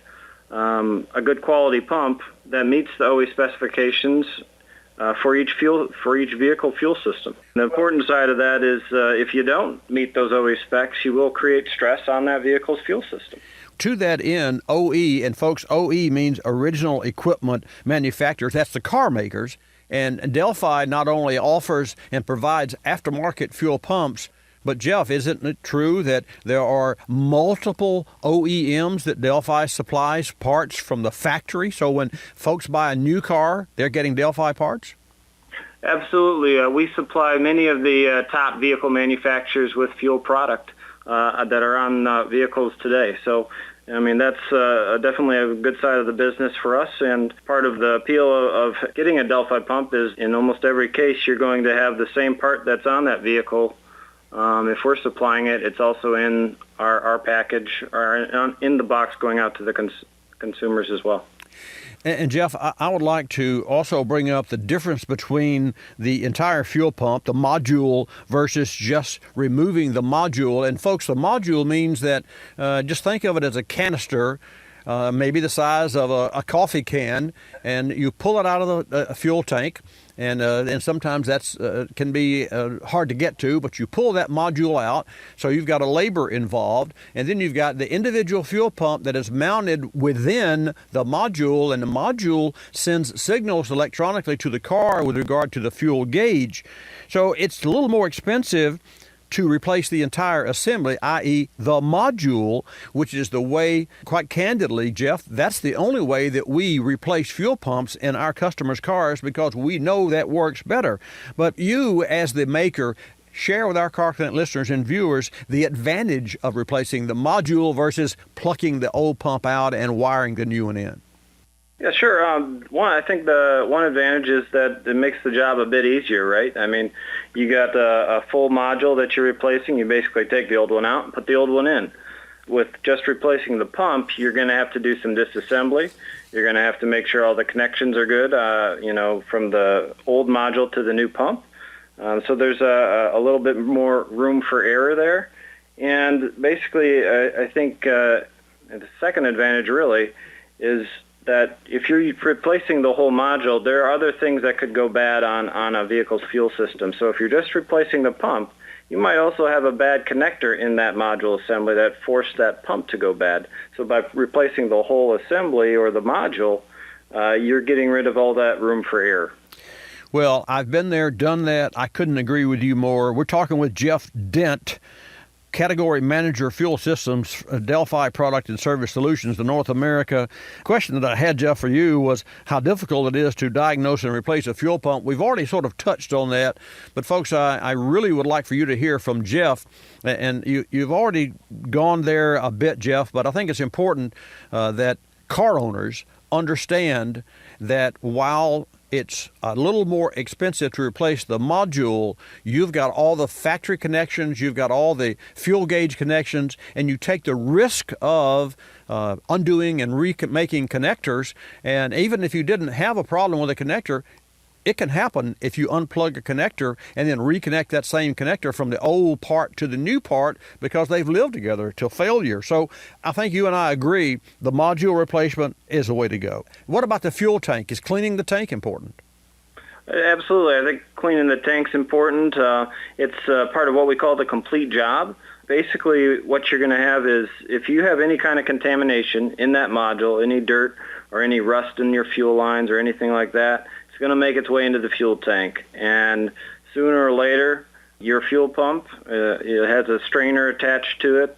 a good quality pump that meets the OE specifications for each vehicle fuel system. The important side of that is if you don't meet those OE specs, you will create stress on that vehicle's fuel system. To that end, OE, and folks, OE means original equipment manufacturers. That's the car makers. And Delphi not only offers and provides aftermarket fuel pumps, but Jeff, isn't it true that there are multiple OEMs that Delphi supplies parts from the factory? So when folks buy a new car, they're getting Delphi parts? Absolutely. We supply many of the top vehicle manufacturers with fuel product that are on vehicles today. So, that's definitely a good side of the business for us. And part of the appeal of getting a Delphi pump is in almost every case, you're going to have the same part that's on that vehicle. If we're supplying it, it's also in our package or in the box going out to the consumers as well. And Jeff, I would like to also bring up the difference between the entire fuel pump, the module, versus just removing the module. And folks, the module means that just think of it as a canister, maybe the size of a coffee can, and you pull it out of the fuel tank. And sometimes that's can be hard to get to, but you pull that module out, so you've got a labor involved, and then you've got the individual fuel pump that is mounted within the module, and the module sends signals electronically to the car with regard to the fuel gauge. So it's a little more expensive to replace the entire assembly, i.e. the module, which is the way, quite candidly, Jeff, that's the only way that we replace fuel pumps in our customers' cars because we know that works better. But you, as the maker, share with our Car Clinic listeners and viewers the advantage of replacing the module versus plucking the old pump out and wiring the new one in. Yeah, sure. I think the one advantage is that it makes the job a bit easier, right? I mean, you got a full module that you're replacing. You basically take the old one out and put the old one in. With just replacing the pump, you're going to have to do some disassembly. You're going to have to make sure all the connections are good, from the old module to the new pump. So there's a little bit more room for error there. And basically, I think the second advantage really is that if you're replacing the whole module, there are other things that could go bad on a vehicle's fuel system. So if you're just replacing the pump, you might also have a bad connector in that module assembly that forced that pump to go bad. So by replacing the whole assembly or the module, you're getting rid of all that room for error. Well, I've been there, done that. I couldn't agree with you more. We're talking with Jeff Dent, Category Manager, Fuel Systems, Delphi Product and Service Solutions, the North America. Question that I had, Jeff, for you was how difficult it is to diagnose and replace a fuel pump. We've already sort of touched on that, but folks, I really would like for you to hear from Jeff. And you've already gone there a bit, Jeff, but I think it's important that car owners understand that while it's a little more expensive to replace the module, you've got all the factory connections, you've got all the fuel gauge connections, and you take the risk of undoing and making connectors. And even if you didn't have a problem with a connector, it can happen if you unplug a connector and then reconnect that same connector from the old part to the new part because they've lived together till failure. So I think you and I agree the module replacement is the way to go. What about the fuel tank? Is cleaning the tank important? Absolutely. I think cleaning the tank's important. It's part of what we call the complete job. Basically, what you're going to have is if you have any kind of contamination in that module, any dirt or any rust in your fuel lines or anything like that, it's going to make its way into the fuel tank. And sooner or later, your fuel pump, it has a strainer attached to it.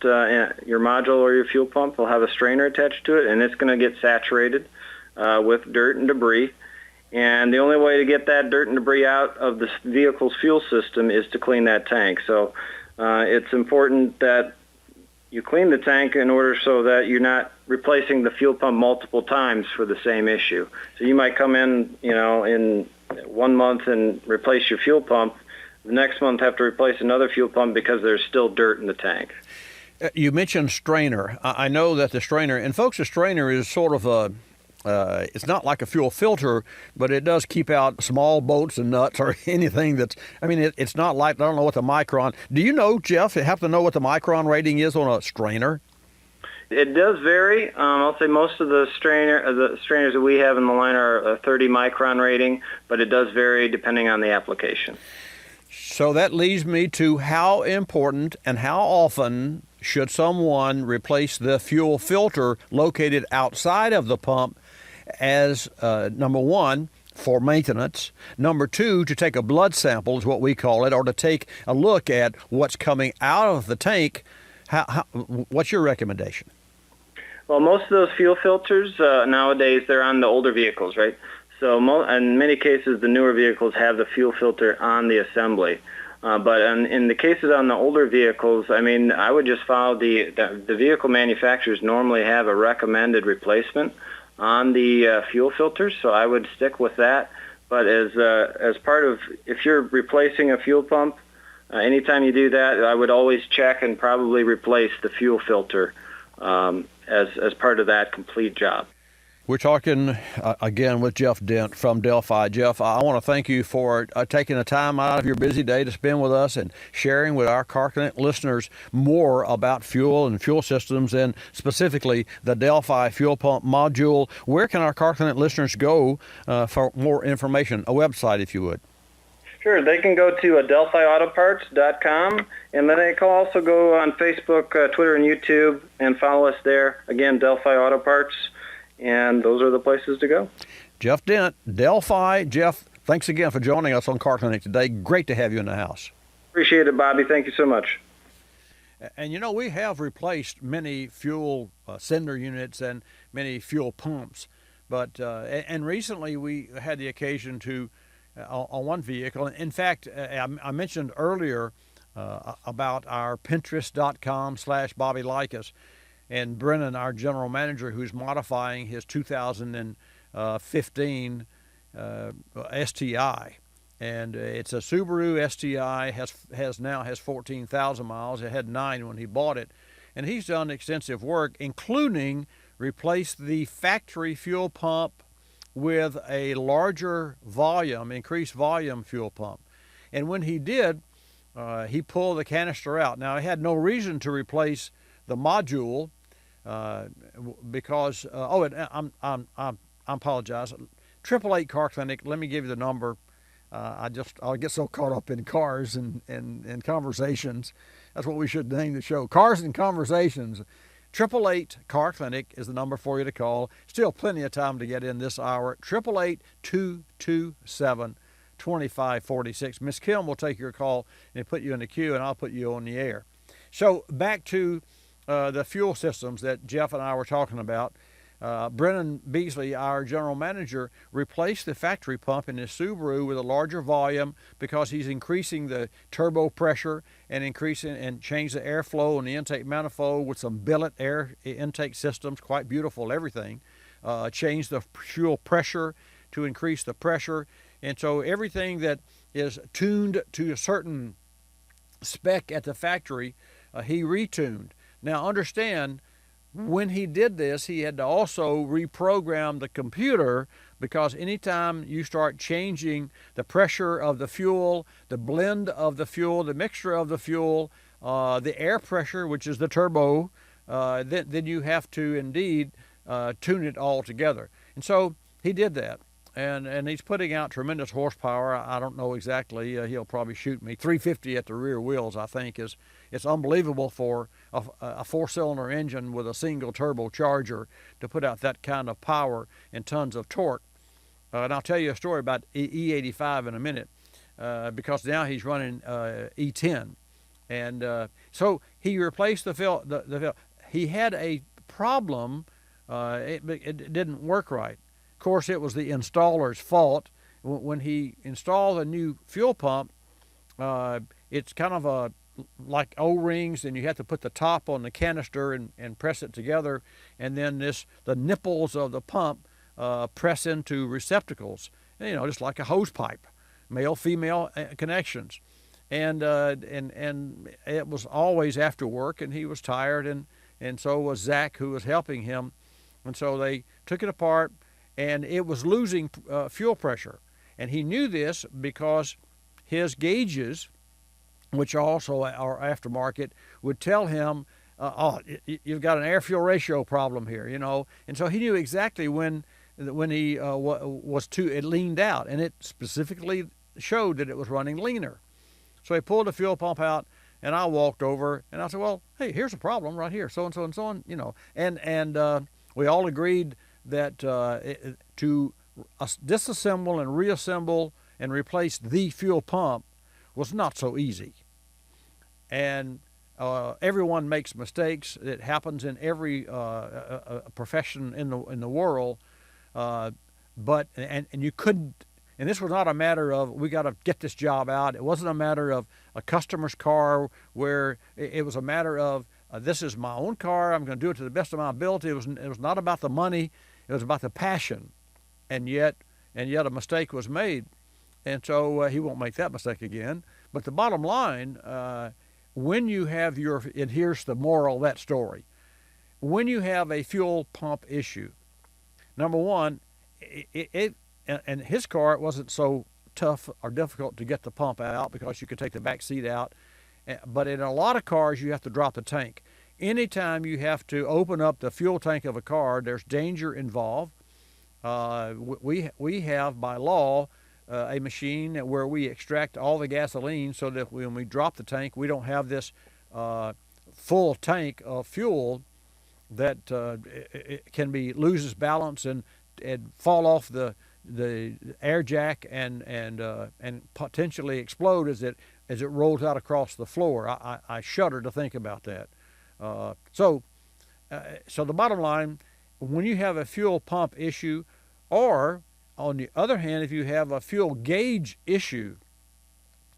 Your module or your fuel pump will have a strainer attached to it, and it's going to get saturated with dirt and debris. And the only way to get that dirt and debris out of the vehicle's fuel system is to clean that tank. So it's important that you clean the tank in order so that you're not replacing the fuel pump multiple times for the same issue. So you might come in, in 1 month and replace your fuel pump. The next month have to replace another fuel pump because there's still dirt in the tank. You mentioned strainer. I know that the strainer, and folks, a strainer is sort of it's not like a fuel filter, but it does keep out small bolts and nuts or anything that's, it's not like, I don't know what the micron. Do you know, Jeff, you happen to know what the micron rating is on a strainer? It does vary. I'll say most of the strainers that we have in the line are a 30 micron rating, but it does vary depending on the application. So that leads me to how important and how often should someone replace the fuel filter located outside of the pump as, number one, for maintenance, number two, to take a blood sample is what we call it, or to take a look at what's coming out of the tank. What's your recommendation? Well, most of those fuel filters nowadays, they're on the older vehicles, right? So in many cases, the newer vehicles have the fuel filter on the assembly. But in the cases on the older vehicles, I would just follow the vehicle manufacturers normally have a recommended replacement on the fuel filters, so I would stick with that. But as part of, if you're replacing a fuel pump, anytime you do that, I would always check and probably replace the fuel filter as part of that complete job. We're talking again with Jeff Dent from Delphi. Jeff, I want to thank you for taking the time out of your busy day to spend with us and sharing with our Car Connect listeners more about fuel and fuel systems, and specifically the Delphi fuel pump module. Where can our Car Connect listeners go for more information? A website, if you would. Sure, they can go to DelphiAutoparts.com, and then they can also go on Facebook, Twitter, and YouTube and follow us there. Again, Delphi Auto Parts. And those are the places to go. Jeff Dent, Delphi. Jeff, thanks again for joining us on Car Clinic today. Great to have you in the house. Appreciate it, Bobby. Thank you so much. And we have replaced many fuel sender units and many fuel pumps. But and recently we had the occasion to, on one vehicle, in fact, I mentioned earlier about our Pinterest.com/Bobby Likis. And Brennan, our general manager, who's modifying his 2006 15 STI. And it's a Subaru STI, has 14,000 miles. It had 9 when he bought it. And he's done extensive work, including replace the factory fuel pump with a larger volume, increased volume fuel pump. And when he did, he pulled the canister out. Now, he had no reason to replace the module because, I apologize. 888 Car Clinic, let me give you the number. I'll get so caught up in cars and conversations. That's what we should name the show, Cars and Conversations. 888 Car Clinic is the number for you to call. Still plenty of time to get in this hour. 888-227-2546. Miss Kim will take your call and put you in the queue, and I'll put you on the air. So back to the fuel systems that Jeff and I were talking about. Brennan Beasley, our general manager, replaced the factory pump in his Subaru with a larger volume because he's increasing the turbo pressure and changed the airflow in the intake manifold with some billet air intake systems, quite beautiful, everything. Changed the fuel pressure to increase the pressure. And so everything that is tuned to a certain spec at the factory, he retuned. Now understand, when he did this, he had to also reprogram the computer, because anytime you start changing the pressure of the fuel, the blend of the fuel, the mixture of the fuel, the air pressure, which is the turbo, then you have to indeed tune it all together. And so he did that. And he's putting out tremendous horsepower. I don't know exactly. He'll probably shoot me. 350 at the rear wheels, I think, it's unbelievable for a four-cylinder engine with a single turbocharger to put out that kind of power and tons of torque. And I'll tell you a story about E85 in a minute, because now he's running E10. And so he replaced the fill. He had a problem. It didn't work right. Of course, it was the installer's fault. When he installed a new fuel pump, it's kind of like O-rings, and you have to put the top on the canister and press it together, and then the nipples of the pump press into receptacles, just like a hose pipe, male-female connections. And it was always after work, and he was tired, and so was Zach, who was helping him. And so they took it apart, and it was losing fuel pressure. And he knew this because his gauges, which also are aftermarket, would tell him, you've got an air-fuel ratio problem here, And so he knew exactly when he it leaned out, and it specifically showed that it was running leaner. So he pulled the fuel pump out, and I walked over, and I said, well, hey, here's a problem right here, so and so and so on, And we all agreed that to disassemble and reassemble and replace the fuel pump was not so easy. And everyone makes mistakes. It happens in every profession in the world. But you couldn't. And this was not a matter of, we got to get this job out. It wasn't a matter of a customer's car, where it was a matter of, this is my own car. I'm going to do it to the best of my ability. It was not about the money. It was about the passion. And yet a mistake was made. And so he won't make that mistake again. But the bottom line, when you have and here's the moral of that story. When you have a fuel pump issue, number one, and his car, it wasn't so tough or difficult to get the pump out because you could take the back seat out. But in a lot of cars, you have to drop the tank. Anytime you have to open up the fuel tank of a car, there's danger involved. We have, by law, a machine where we extract all the gasoline so that when we drop the tank, we don't have this full tank of fuel that it can loses balance and fall off the air jack and potentially explode as it rolls out across the floor. I shudder to think about that. So the bottom line, when you have a fuel pump issue, or on the other hand, if you have a fuel gauge issue,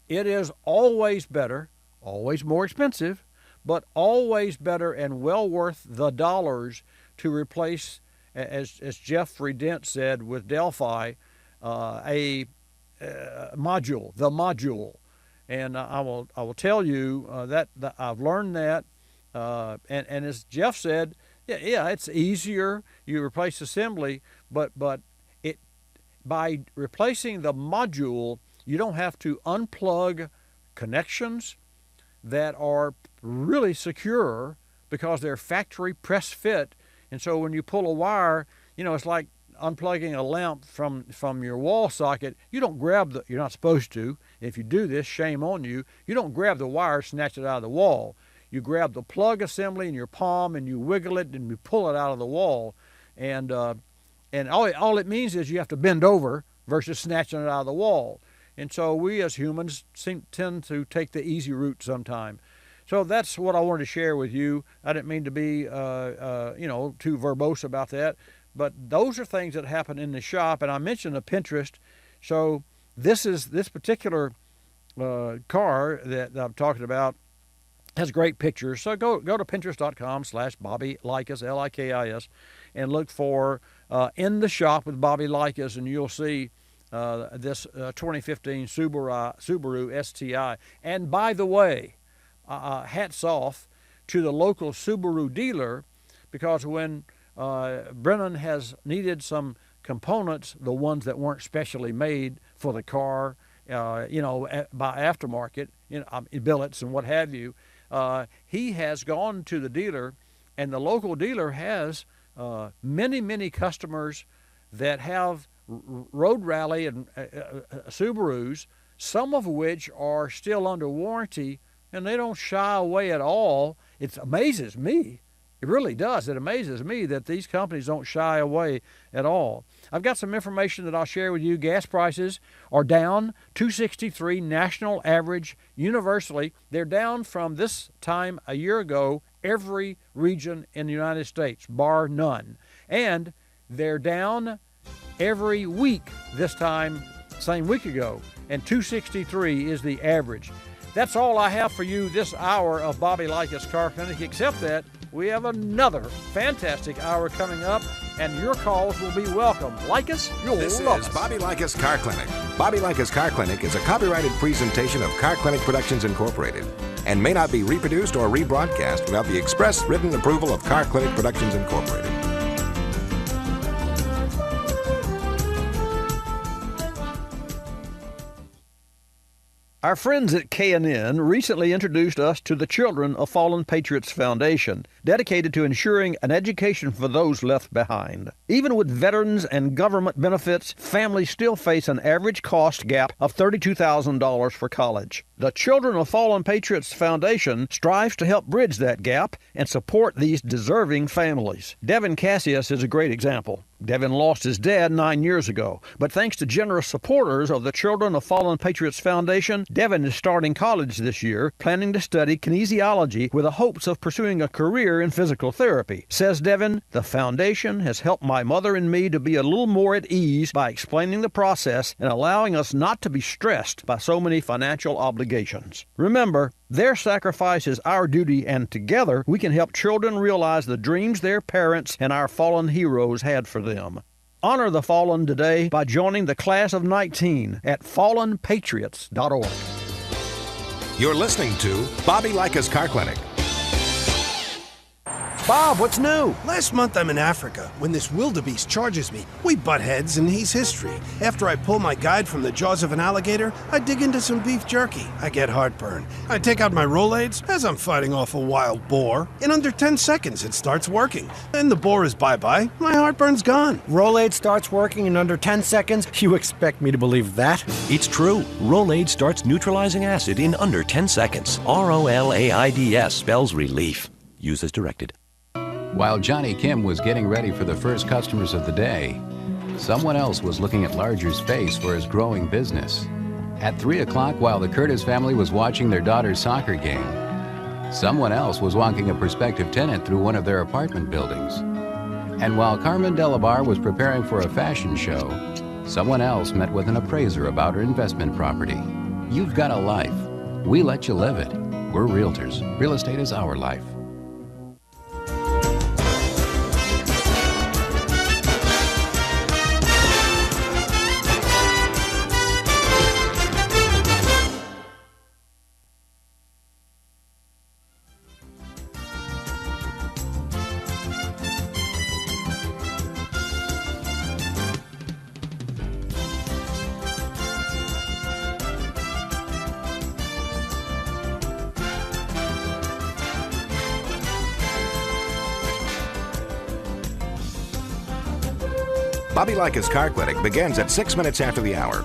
it is always better, always more expensive, but always better and well worth the dollars to replace as Jeffrey Dent said with Delphi, a module, the module. And I will tell you that I've learned that. And as Jeff said, yeah, it's easier. You replace assembly, but it by replacing the module, you don't have to unplug connections that are really secure because they're factory press fit. And so when you pull a wire, it's like unplugging a lamp from your wall socket. You don't grab you're not supposed to. If you do this, shame on you. You don't grab the wire, snatch it out of the wall. You grab the plug assembly in your palm and you wiggle it and you pull it out of the wall. And all it means is you have to bend over versus snatching it out of the wall. And so we as humans tend to take the easy route sometime. So that's what I wanted to share with you. I didn't mean to be, too verbose about that, but those are things that happen in the shop. And I mentioned the Pinterest. So this particular car that I'm talking about has great pictures. So go to pinterest.com/Bobby Likis, Likis, and look for In the Shop with Bobby Likis, and you'll see this 2015 Subaru STI. And by the way, hats off to the local Subaru dealer, because when Brennan has needed some components, the ones that weren't specially made for the car, by aftermarket, billets and what have you, he has gone to the dealer, and the local dealer has many customers that have road rally and Subarus, some of which are still under warranty, and they don't shy away at all. It amazes me. It really does. It amazes me that these companies don't shy away at all. I've got some information that I'll share with you. Gas prices are down, $2.63 national average universally. They're down from this time a year ago, every region in the United States, bar none. And they're down every week this time, same week ago, and $2.63 is the average. That's all I have for you this hour of Bobby Likis Car Clinic, except that we have another fantastic hour coming up, and your calls will be welcome. Likis, you'll love us. This is Bobby Likis Car Clinic. Bobby Likis Car Clinic is a copyrighted presentation of Car Clinic Productions Incorporated and may not be reproduced or rebroadcast without the express written approval of Car Clinic Productions Incorporated. Our friends at K&N recently introduced us to the Children of Fallen Patriots Foundation, dedicated to ensuring an education for those left behind. Even with veterans and government benefits, families still face an average cost gap of $32,000 for college. The Children of Fallen Patriots Foundation strives to help bridge that gap and support these deserving families. Devin Cassius is a great example. Devin lost his dad 9 years ago, but thanks to generous supporters of the Children of Fallen Patriots Foundation, Devin is starting college this year, planning to study kinesiology with the hopes of pursuing a career in physical therapy. Says Devin, the foundation has helped my mother and me to be a little more at ease by explaining the process and allowing us not to be stressed by so many financial obligations. Remember, their sacrifice is our duty, and together we can help children realize the dreams their parents and our fallen heroes had for them. Honor the fallen today by joining the class of 19 at fallenpatriots.org. You're listening to Bobby Likis Car Clinic. Bob, what's new? Last month I'm in Africa. When this wildebeest charges me, we butt heads and he's history. After I pull my guide from the jaws of an alligator, I dig into some beef jerky. I get heartburn. I take out my Rolaids as I'm fighting off a wild boar. In under 10 seconds it starts working. Then the boar is bye-bye. My heartburn's gone. Rolaids starts working in under 10 seconds? You expect me to believe that? It's true. Rolaids starts neutralizing acid in under 10 seconds. ROLAIDS spells relief. Use as directed. While Johnny Kim was getting ready for the first customers of the day, someone else was looking at Larger's face for his growing business. At 3 o'clock, while the Curtis family was watching their daughter's soccer game, someone else was walking a prospective tenant through one of their apartment buildings. And while Carmen Delabar was preparing for a fashion show, someone else met with an appraiser about her investment property. You've got a life. We let you live it. We're realtors. Real estate is our life. Bobby Likis Car Clinic begins at 6 minutes after the hour.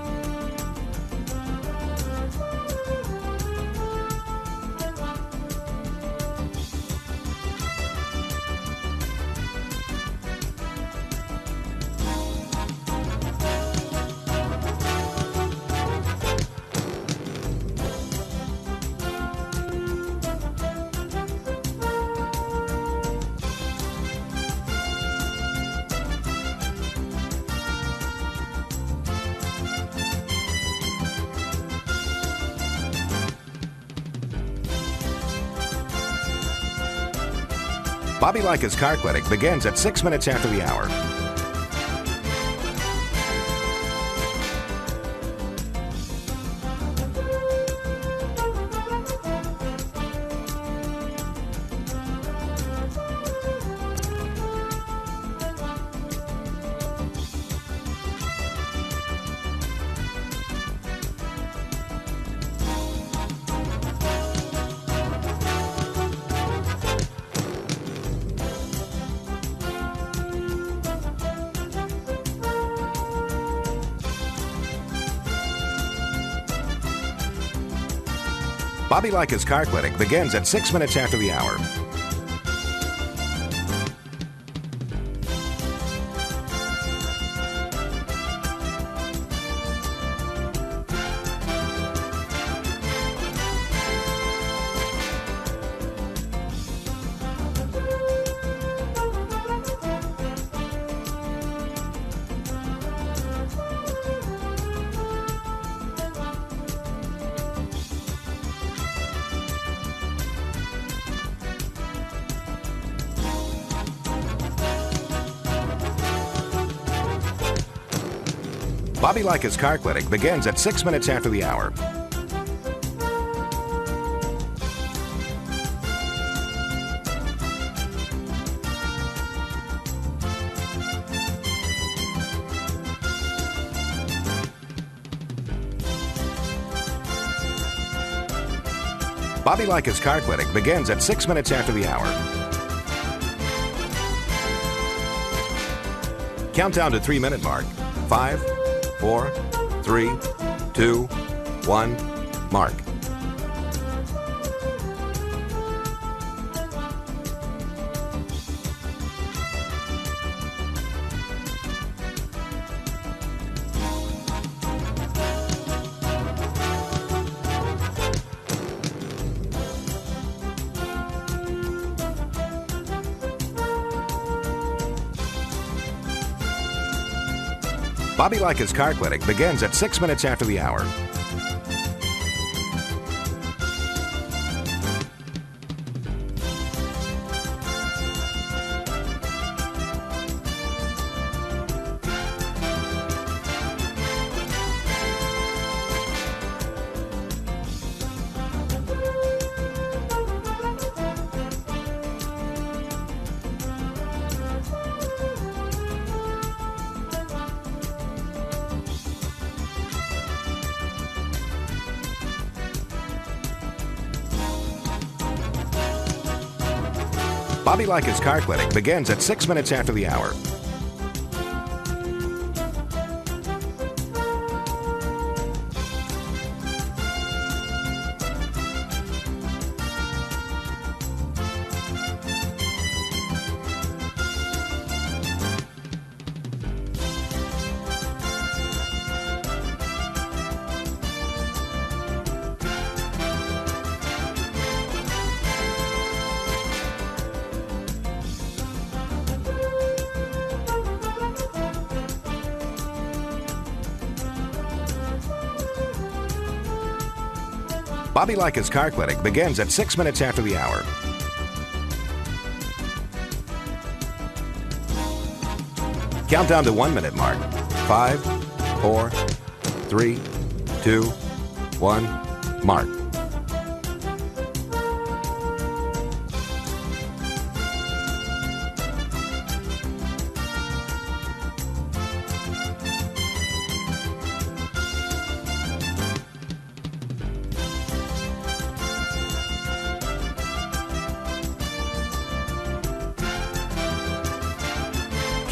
Bobby Likis Car Clinic begins at 6 minutes after the hour. Bobby Likis Car Clinic begins at 6 minutes after the hour. Bobby Likis Car Clinic begins at 6 minutes after the hour. Bobby Likis Car Clinic begins at 6 minutes after the hour. Countdown to 3-minute mark. 5, 4, 3, 2, 1, mark. Bobby Likis Car Clinic begins at 6 minutes after the hour. Bobby Likis Car Clinic begins at 6 minutes after the hour. Bobby Likis Car Clinic begins at 6 minutes after the hour. Countdown to 1-minute mark. 5, 4, 3, 2, 1, mark.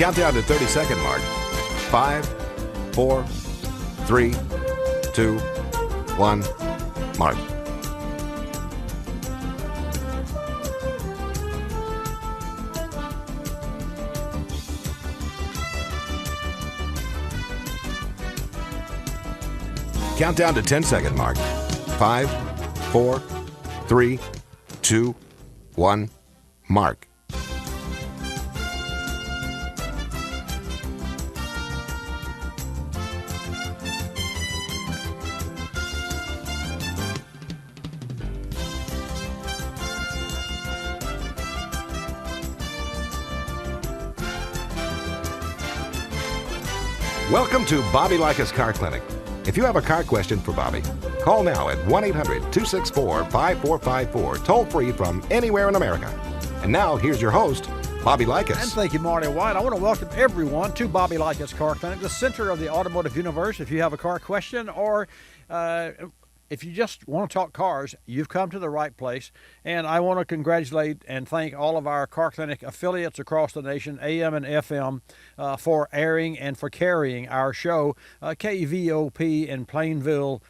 Countdown to 30-second mark. 5, 4, 3, 2, 1, mark. Countdown to 10-second mark. 5, 4, 3, 2, 1, mark. Welcome to Bobby Likis Car Clinic. If you have a car question for Bobby, call now at 1-800-264-5454, toll-free from anywhere in America. And now, here's your host, Bobby Likis. And thank you, Marty White. I want to welcome everyone to Bobby Likis Car Clinic, the center of the automotive universe. If you have a car question or if you just want to talk cars, you've come to the right place. And I want to congratulate and thank all of our Car Clinic affiliates across the nation, AM and FM, for airing and for carrying our show, KVOP in Plainview,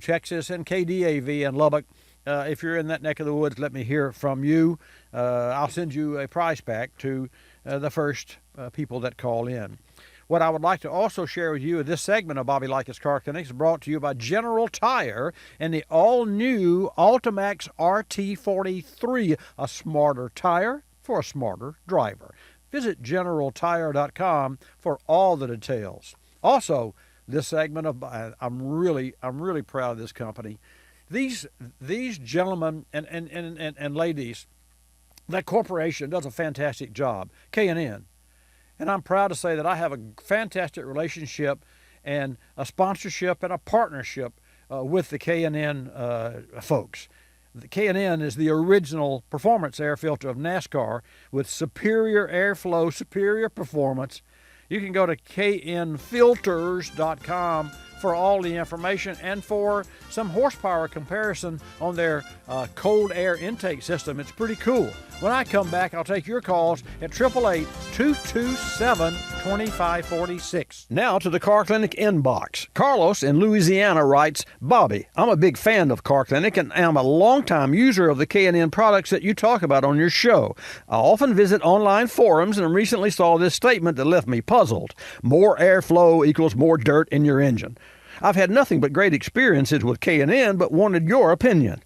Texas, and KDAV in Lubbock. If you're in that neck of the woods, let me hear from you. I'll send you a prize pack to the first people that call in. What I would like to also share with you in this segment of Bobby Likis Car Clinic is brought to you by General Tire and the all-new Ultimax RT43, a smarter tire for a smarter driver. Visit GeneralTire.com for all the details. Also, this segment of I'm really proud of this company. These gentlemen and ladies, that corporation does a fantastic job, K&N. And I'm proud to say that I have a fantastic relationship and a sponsorship and a partnership with the K&N folks. The K&N is the original performance air filter of NASCAR with superior airflow, superior performance. You can go to knfilters.com for all the information and for some horsepower comparison on their cold air intake system. It's pretty cool. When I come back, I'll take your calls at 888-227-2546. Now to the Car Clinic inbox. Carlos in Louisiana writes, Bobby, I'm a big fan of Car Clinic and am a longtime user of the K&N products that you talk about on your show. I often visit online forums and recently saw this statement that left me puzzled. More airflow equals more dirt in your engine. I've had nothing but great experiences with K&N, but wanted your opinion.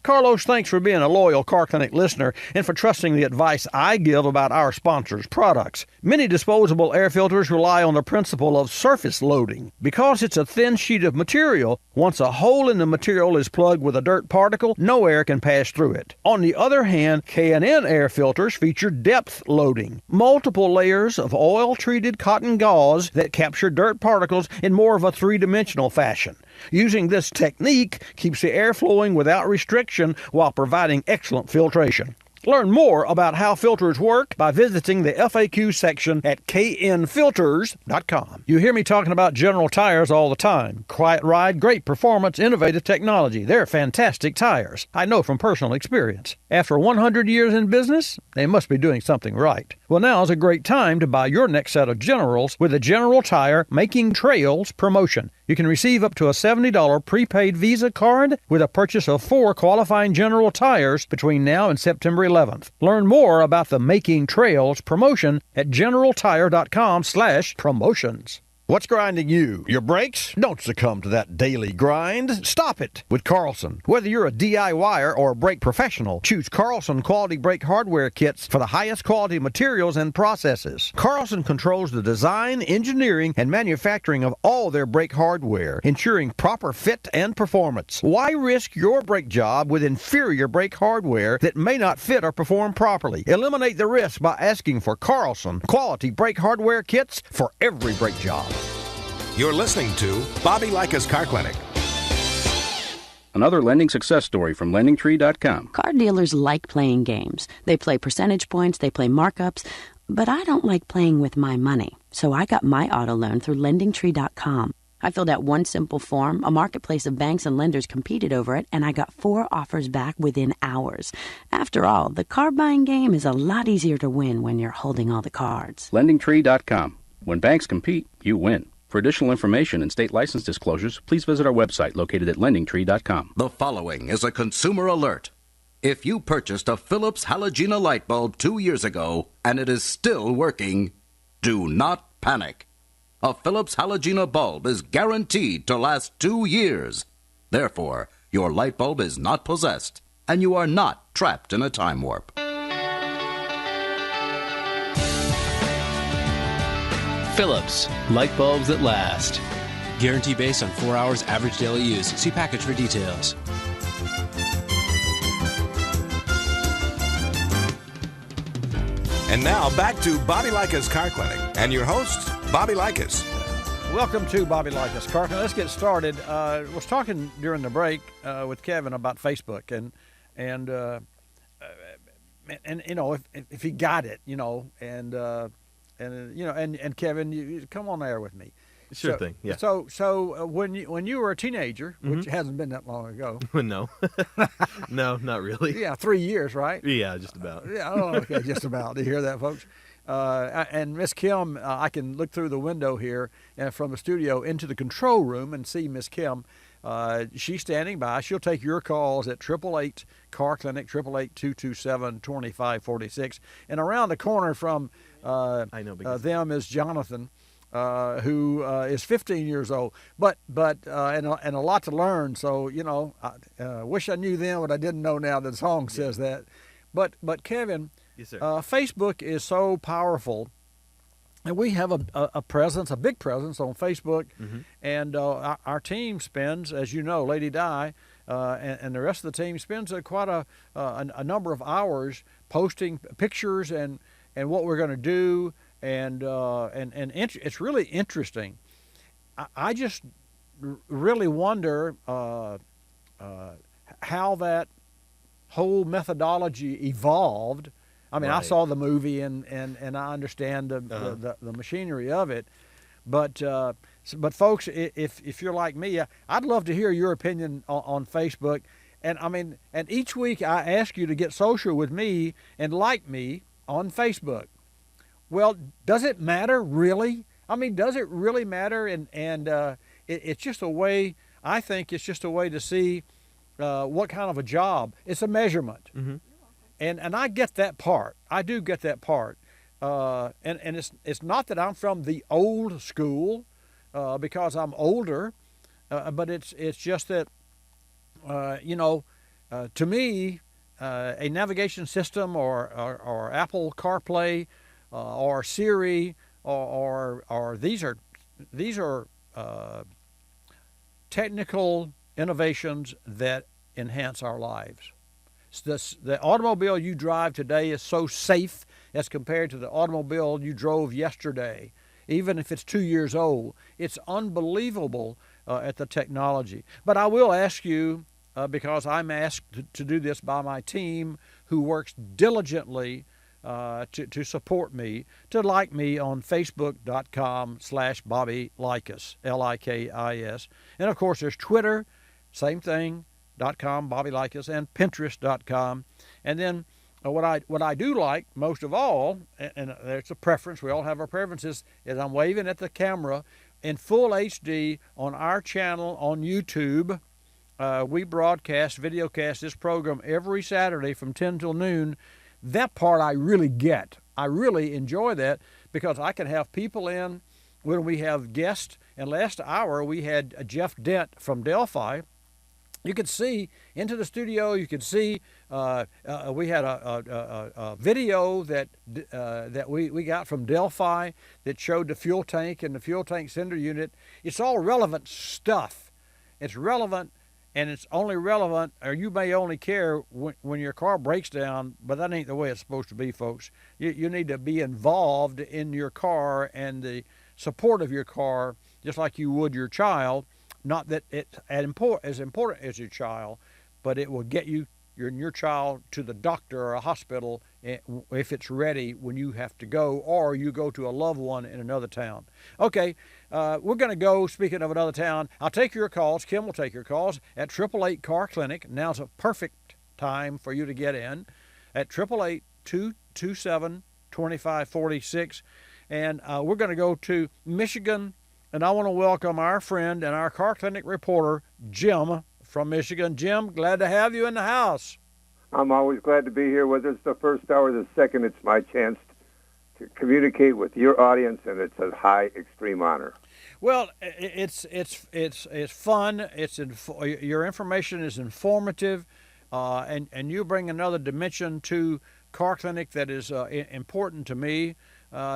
Carlos, thanks for being a loyal Car Clinic listener and for trusting the advice I give about our sponsors' products. Many disposable air filters rely on the principle of surface loading. Because it's a thin sheet of material, once a hole in the material is plugged with a dirt particle, no air can pass through it. On the other hand, K&N air filters feature depth loading, multiple layers of oil-treated cotton gauze that capture dirt particles in more of a three-dimensional fashion. Using this technique keeps the air flowing without restriction while providing excellent filtration. Learn more about how filters work by visiting the FAQ section at knfilters.com. You hear me talking about General Tires all the time. Quiet ride, great performance, innovative technology. They're fantastic tires. I know from personal experience. After 100 years in business, they must be doing something right. Well, now is a great time to buy your next set of Generals with a General Tire Making Trails promotion. You can receive up to a $70 prepaid Visa card with a purchase of 4 qualifying General Tires between now and September 11th. Learn more about the Making Trails promotion at generaltire.com/promotions. What's grinding you? Your brakes? Don't succumb to that daily grind. Stop it with Carlson. Whether you're a DIYer or a brake professional, choose Carlson quality brake hardware kits for the highest quality materials and processes. Carlson controls the design, engineering, and manufacturing of all their brake hardware, ensuring proper fit and performance. Why risk your brake job with inferior brake hardware that may not fit or perform properly? Eliminate the risk by asking for Carlson quality brake hardware kits for every brake job. You're listening to Bobby Likis Car Clinic. Another lending success story from LendingTree.com. Car dealers like playing games. They play percentage points, they play markups, but I don't like playing with my money. So I got my auto loan through LendingTree.com. I filled out one simple form, a marketplace of banks and lenders competed over it, and I got 4 offers back within hours. After all, the car buying game is a lot easier to win when you're holding all the cards. LendingTree.com. When banks compete, you win. For additional information and state license disclosures, please visit our website located at lendingtree.com. The following is a consumer alert. If you purchased a Philips Halogena light bulb 2 years ago and it is still working, do not panic. A Philips Halogena bulb is guaranteed to last 2 years. Therefore, your light bulb is not possessed and you are not trapped in a time warp. Philips, light bulbs that last. Guarantee based on 4 hours average daily use. See package for details. And now back to Bobby Likis Car Clinic and your host, Bobby Likis. Welcome to Bobby Likis Car Clinic. Let's get started. I was talking during the break with Kevin about Facebook and you know, if he got it, you know, and you know, and Kevin, you come on there with me. Sure thing. Yeah. So when you were a teenager, which hasn't been that long ago. No. No, not really. Yeah, 3 years, right? Yeah, just about. Yeah. Oh, okay, just about. Do you hear that, folks? And Miss Kim, I can look through the window here from the studio into the control room and see Miss Kim. She's standing by. She'll take your calls at 888 Car Clinic, 888-227-2546. And around the corner from them is Jonathan, who is 15 years old, but and a lot to learn. So you know, I wish I knew then what I didn't know now. The song says that. But Kevin, yes, sir. Facebook is so powerful. And we have a presence, a big presence on Facebook, and our team spends, as you know, Lady Di, and the rest of the team spends quite a number of hours posting pictures and what we're going to do, and it's really interesting. I just really wonder how that whole methodology evolved. I mean, right. I saw the movie and I understand the machinery of it, but folks, if you're like me, I'd love to hear your opinion on Facebook, and I mean, and each week I ask you to get social with me and like me on Facebook. Well, does it matter really? I mean, does it really matter? And it's just a way. I think it's just a way to see what kind of a job. It's a measurement. Mm-hmm. And I get that part. I do get that part. And it's not that I'm from the old school because I'm older, but it's just that, you know, to me, a navigation system or Apple CarPlay or Siri or these are technical innovations that enhance our lives. The automobile you drive today is so safe as compared to the automobile you drove yesterday, even if it's 2 years old. It's unbelievable at the technology. But I will ask you, because I'm asked to do this by my team who works diligently to support me, to like me on Facebook.com/Bobby Likis, Likis. And of course there's Twitter, same thing. .com, Bobby Likis, and Pinterest.com. And then what I do like most of all, and there's a preference, we all have our preferences, is I'm waving at the camera in full HD on our channel on YouTube. We videocast this program every Saturday from 10 till noon. That part I really get. I really enjoy that because I can have people in when we have guests. And last hour we had Jeff Dent from Delphi. You could see into the studio. You could see we had a video that we got from Delphi that showed the fuel tank and the fuel tank sender unit. It's all relevant stuff. It's relevant, and it's only relevant, or you may only care when your car breaks down, but that ain't the way it's supposed to be, folks. You need to be involved in your car and the support of your car, just like you would your child. Not that it's as important as your child, but it will get your child to the doctor or a hospital if it's ready when you have to go, or you go to a loved one in another town. Okay, we're going to go, speaking of another town, I'll take your calls. Kim will take your calls at 888 Car Clinic. Now's a perfect time for you to get in at 888-227-2546. And we're going to go to Michigan, and I want to welcome our friend and our car clinic reporter, Jim from Michigan. Jim, glad to have you in the house. I'm always glad to be here, whether it's the first hour or the second. It's my chance to communicate with your audience, and it's a high, extreme honor. Well, it's fun. Your information is informative, and you bring another dimension to Car Clinic that is important to me.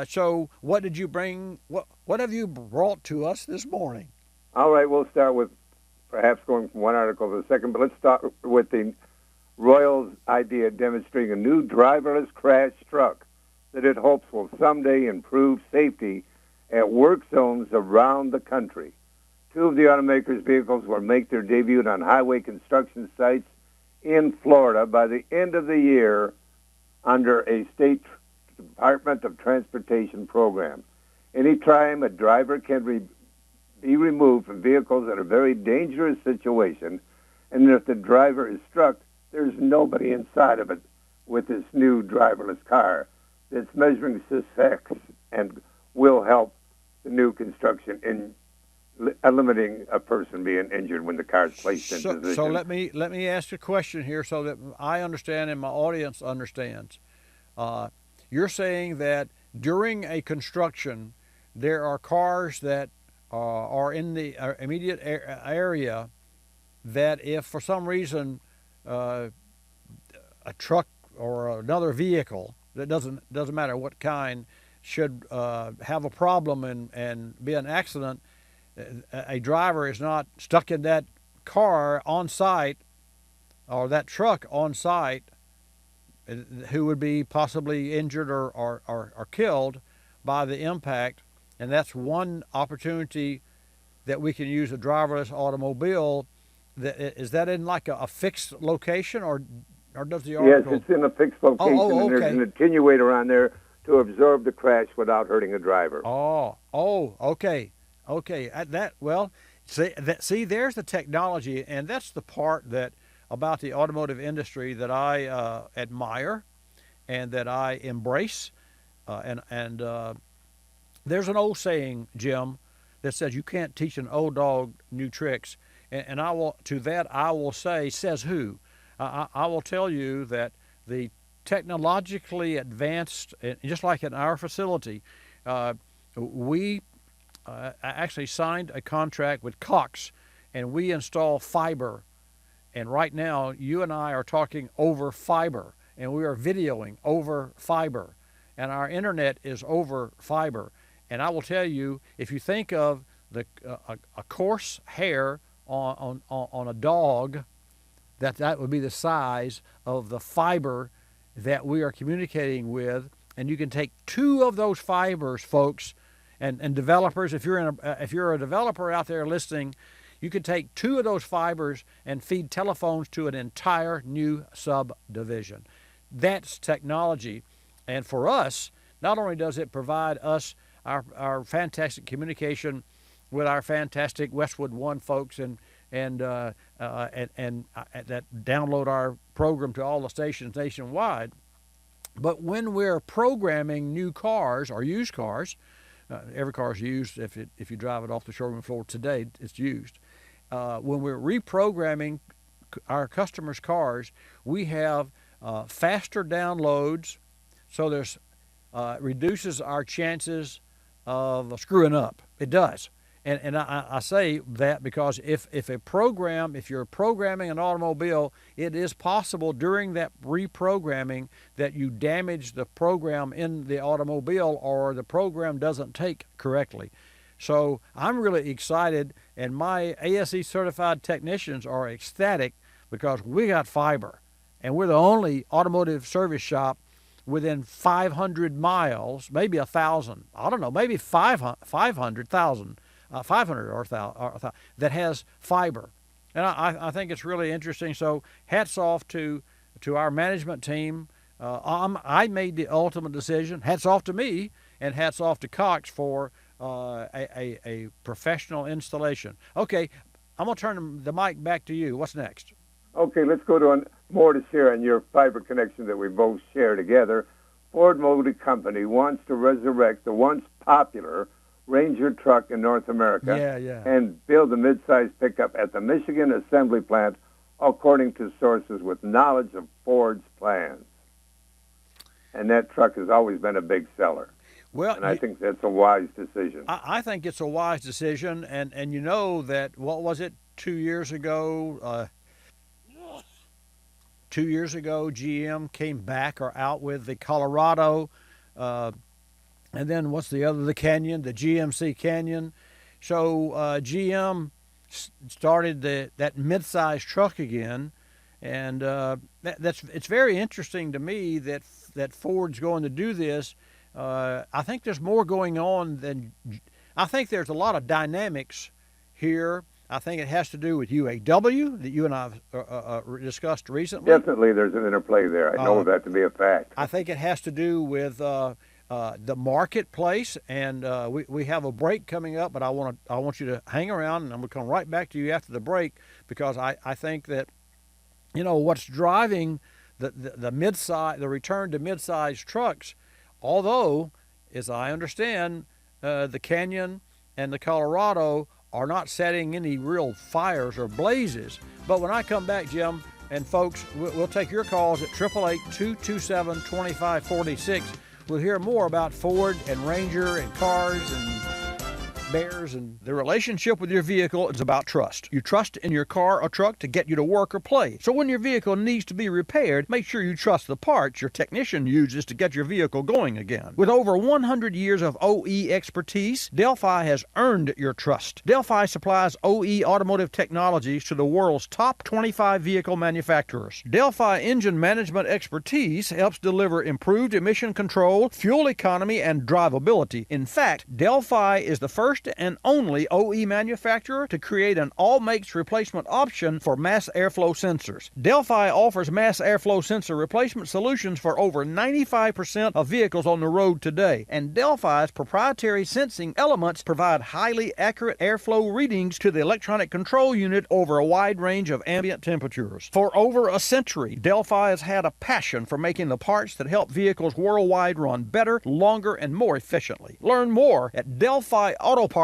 So, what did you bring? What have you brought to us this morning? All right, we'll start with perhaps going from one article to the second, but let's start with the Royals idea demonstrating a new driverless crash truck that it hopes will someday improve safety at work zones around the country. Two of the automaker's vehicles will make their debut on highway construction sites in Florida by the end of the year under a state Department of Transportation program. Anytime a driver can be removed from vehicles in a very dangerous situation, and if the driver is struck, there's nobody inside of it with this new driverless car that's measuring suspects and will help the new construction in limiting a person being injured when the car is placed in position. So let me ask a question here so that I understand and my audience understands. You're saying that during a construction, there are cars that are in the immediate area that if for some reason a truck or another vehicle, that doesn't matter what kind, should have a problem and be an accident, a driver is not stuck in that car on site or that truck on site who would be possibly injured or killed by the impact. And that's one opportunity that we can use a driverless automobile. Is that in like a fixed location, or does the article? Yes, it's in a fixed location, and there's an attenuator on there to absorb the crash without hurting a driver. Okay. See, there's the technology, and that's the part that about the automotive industry that I admire and that I embrace. And there's an old saying, Jim, that says you can't teach an old dog new tricks. And I will say, says who? I will tell you that the technologically advanced, just like in our facility, we actually signed a contract with Cox, and we install fiber. And right now, you and I are talking over fiber, and we are videoing over fiber, and our internet is over fiber. And I will tell you, if you think of a coarse hair on a dog, that would be the size of the fiber that we are communicating with, and you can take two of those fibers, folks, and developers. If you're a developer out there listening, you can take two of those fibers and feed telephones to an entire new subdivision. That's technology, and for us, not only does it provide us our fantastic communication with our fantastic Westwood One folks and that download our program to all the stations nationwide. But when we're programming new cars or used cars, every car is used. If you drive it off the showroom floor today, it's used. When we're reprogramming our customers' cars, we have faster downloads, so there's reduces our chances of screwing up. It does. And I say that because if you're programming an automobile, it is possible during that reprogramming that you damage the program in the automobile or the program doesn't take correctly. So I'm really excited, and my ASE certified technicians are ecstatic because we got fiber, and we're the only automotive service shop within 500 miles, maybe 1,000, I don't know, maybe 500,000. 500 or 1,000 that has fiber, and I think it's really interesting. So hats off to our management team. I made the ultimate decision. Hats off to me, and hats off to Cox for a professional installation. Okay, I'm gonna turn the mic back to you. What's next? Okay, let's go to more to share on your fiber connection that we both share together. Ford Motor Company wants to resurrect the once popular Ranger truck in North America and build a midsize pickup at the Michigan assembly plant, according to sources with knowledge of Ford's plans. And that truck has always been a big seller. Well, and I think that's a wise decision. I think it's a wise decision, and you know that, what was it, 2 years ago? 2 years ago, GM came back or out with the Colorado, and then what's the other, the Canyon, the GMC Canyon. So GM started that mid-size truck again, and it's very interesting to me that Ford's going to do this. I think there's more going on than, I think there's a lot of dynamics here. I think it has to do with UAW that you and I have discussed recently. Definitely there's an interplay there. I know that to be a fact. I think it has to do with the marketplace, and we have a break coming up, but I want you to hang around, and I'm going to come right back to you after the break, because I think that, you know, what's driving the mid-size, the return to mid-size trucks, although, as I understand, the Canyon and the Colorado are not setting any real fires or blazes. But when I come back, Jim, and folks, we'll take your calls at 888-227-2546. We'll hear more about Ford and Ranger and cars and Bears, and the relationship with your vehicle is about trust. You trust in your car or truck to get you to work or play. So when your vehicle needs to be repaired, make sure you trust the parts your technician uses to get your vehicle going again. With over 100 years of OE expertise, Delphi has earned your trust. Delphi supplies OE automotive technologies to the world's top 25 vehicle manufacturers. Delphi engine management expertise helps deliver improved emission control, fuel economy, and drivability. In fact, Delphi is the first and only OE manufacturer to create an all-makes replacement option for mass airflow sensors. Delphi offers mass airflow sensor replacement solutions for over 95% of vehicles on the road today, and Delphi's proprietary sensing elements provide highly accurate airflow readings to the electronic control unit over a wide range of ambient temperatures. For over a century, Delphi has had a passion for making the parts that help vehicles worldwide run better, longer, and more efficiently. Learn more at DelphiAutoparts.com.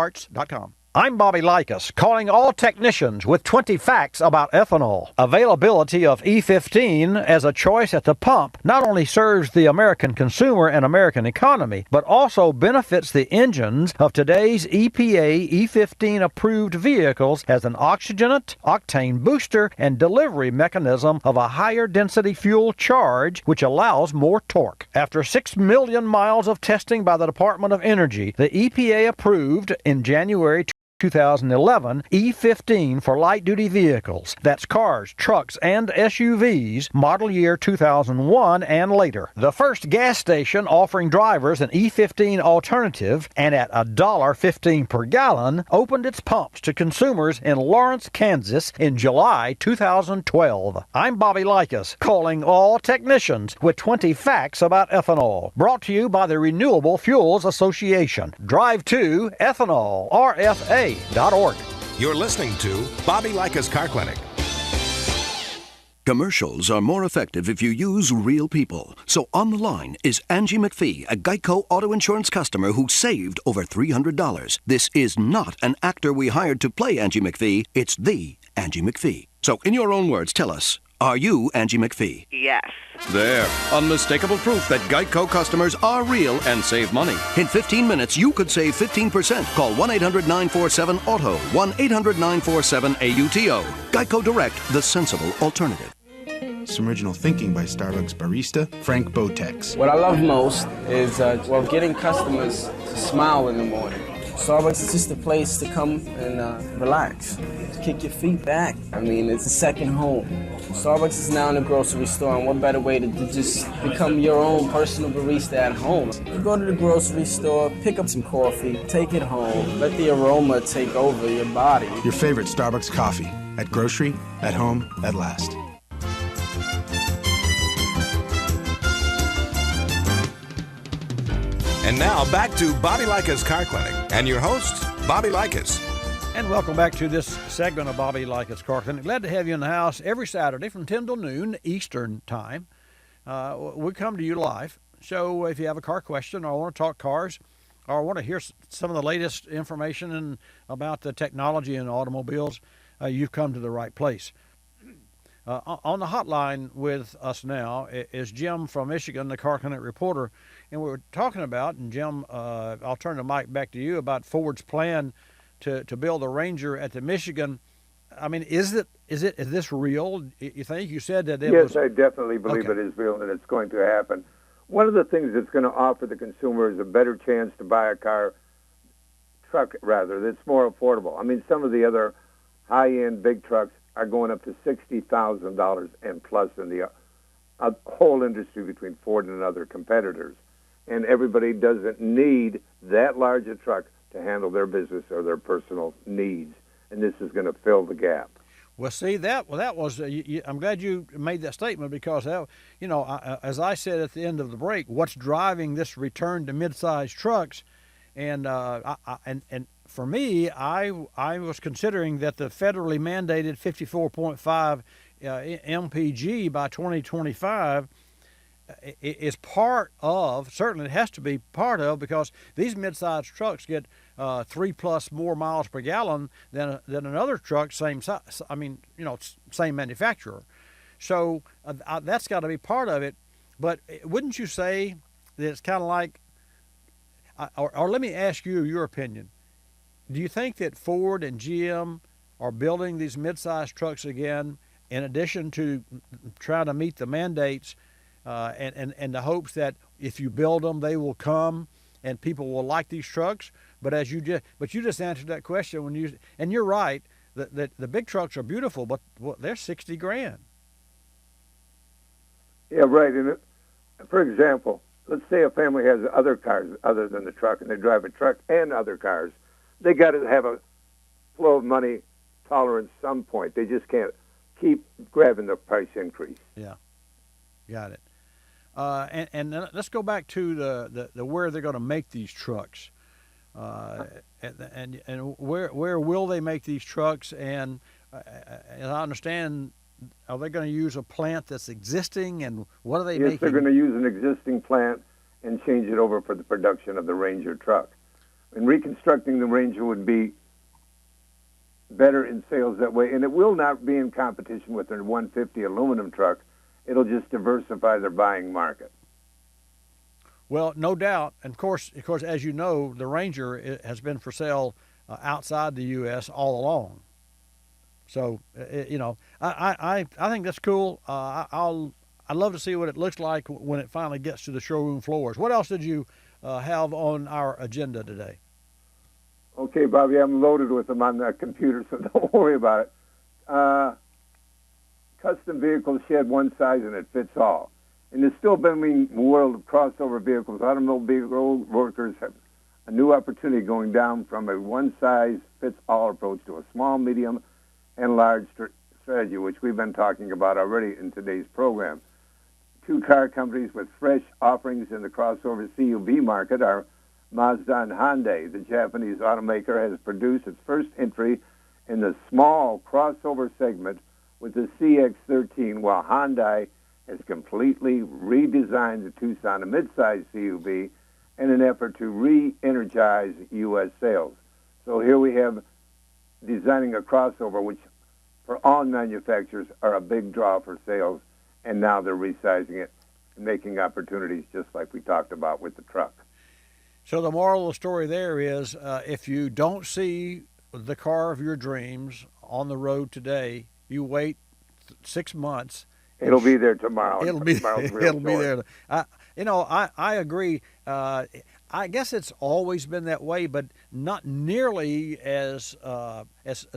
I'm Bobby Likis, calling all technicians with 20 facts about ethanol. Availability of E15 as a choice at the pump not only serves the American consumer and American economy, but also benefits the engines of today's EPA E15 approved vehicles as an oxygenant, octane booster, and delivery mechanism of a higher density fuel charge, which allows more torque. After 6 million miles of testing by the Department of Energy, the EPA approved in January 2011 E15 for light-duty vehicles. That's cars, trucks, and SUVs, model year 2001 and later. The first gas station offering drivers an E15 alternative, and at $1.15 per gallon, opened its pumps to consumers in Lawrence, Kansas in July 2012. I'm Bobby Likis, calling all technicians with 20 facts about ethanol. Brought to you by the Renewable Fuels Association. Drive to ethanol, RFA. You're listening to Bobby Likis Car Clinic. Commercials are more effective if you use real people. So on the line is Angie McPhee, a Geico auto insurance customer who saved over $300. This is not an actor we hired to play Angie McPhee. It's the Angie McPhee. So in your own words, tell us, are you Angie McPhee? Yes. There. Unmistakable proof that Geico customers are real and save money. In 15 minutes, you could save 15%. Call 1-800-947-AUTO. 1-800-947-AUTO. Geico Direct, the sensible alternative. Some original thinking by Starbucks barista Frank Botex. What I love most is, getting customers to smile in the morning. Starbucks is just a place to come and relax. Just kick your feet back. I mean, it's a second home. Starbucks is now in a grocery store, and what better way to just become your own personal barista at home? You go to the grocery store, pick up some coffee, take it home, let the aroma take over your body. Your favorite Starbucks coffee. At grocery, at home, at last. And now back to Bobby Likis Car Clinic and your host, Bobby Likis. And welcome back to this segment of Bobby Likis Car Clinic. Glad to have you in the house every Saturday from 10 till noon Eastern Time. We come to you live So if you have a car question or want to talk cars or want to hear some of the latest information about the technology in automobiles, you've come to the right place. On the hotline with us now is Jim from Michigan, the Car Connect reporter, and we were talking about, and Jim, I'll turn the mic back to you, about Ford's plan to build a Ranger at the Michigan. I mean, is this real? You think? You said that it was. Yes, I definitely believe it is real and it's going to happen. One of the things it's going to offer the consumer is a better chance to buy a truck that's more affordable. I mean, some of the other high-end big trucks are going up to $60,000 and plus in the whole industry between Ford and other competitors. And everybody doesn't need that large a truck to handle their business or their personal needs. And this is going to fill the gap. Well, see, that was. I'm glad you made that statement because that, as I said at the end of the break, what's driving this return to mid-sized trucks, and for me, I was considering that the federally mandated 54.5 MPG by 2025 is part of. Certainly, it has to be part of because these mid-sized trucks get 3+ more miles per gallon than another truck same size. I mean, same manufacturer. So that's got to be part of it. But wouldn't you say that it's kind of like, or let me ask you your opinion. Do you think that Ford and GM are building these mid-sized trucks again, in addition to trying to meet the mandates, and the hopes that if you build them, they will come and people will like these trucks? But you just answered that question and you're right that the big trucks are beautiful, but they're $60,000. Yeah, right. And for example, let's say a family has other cars other than the truck, and they drive a truck and other cars. They got to have a flow of money tolerance some point. They just can't keep grabbing the price increase. Yeah, got it. And let's go back to the where they're going to make these trucks, and where will they make these trucks? And as I understand, are they going to use a plant that's existing? And what are they making? Yes, they're going to use an existing plant and change it over for the production of the Ranger truck. And reconstructing the Ranger would be better in sales that way, and it will not be in competition with their 150 aluminum truck. It'll just diversify their buying market. Well, no doubt. And of course, as you know, the Ranger has been for sale outside the U.S. all along. So, I think that's cool. I'd love to see what it looks like when it finally gets to the showroom floors. What else did you have on our agenda today? Okay, Bobby, I'm loaded with them on the computer, so don't worry about it. Custom vehicles shed one size and it fits all. In the still booming world of crossover vehicles, automobile workers have a new opportunity going down from a one-size-fits-all approach to a small, medium, and large strategy, which we've been talking about already in today's program. Two car companies with fresh offerings in the crossover CUV market are Mazda and Hyundai. The Japanese automaker has produced its first entry in the small crossover segment with the CX-13, while Hyundai has completely redesigned the Tucson, a midsize CUV, in an effort to re-energize U.S. sales. So here we have designing a crossover, which for all manufacturers are a big draw for sales, and now they're resizing it and making opportunities just like we talked about with the truck. So the moral of the story there is if you don't see the car of your dreams on the road today, you wait 6 months. It'll be there tomorrow. It'll be there. I agree. I guess it's always been that way, but not nearly as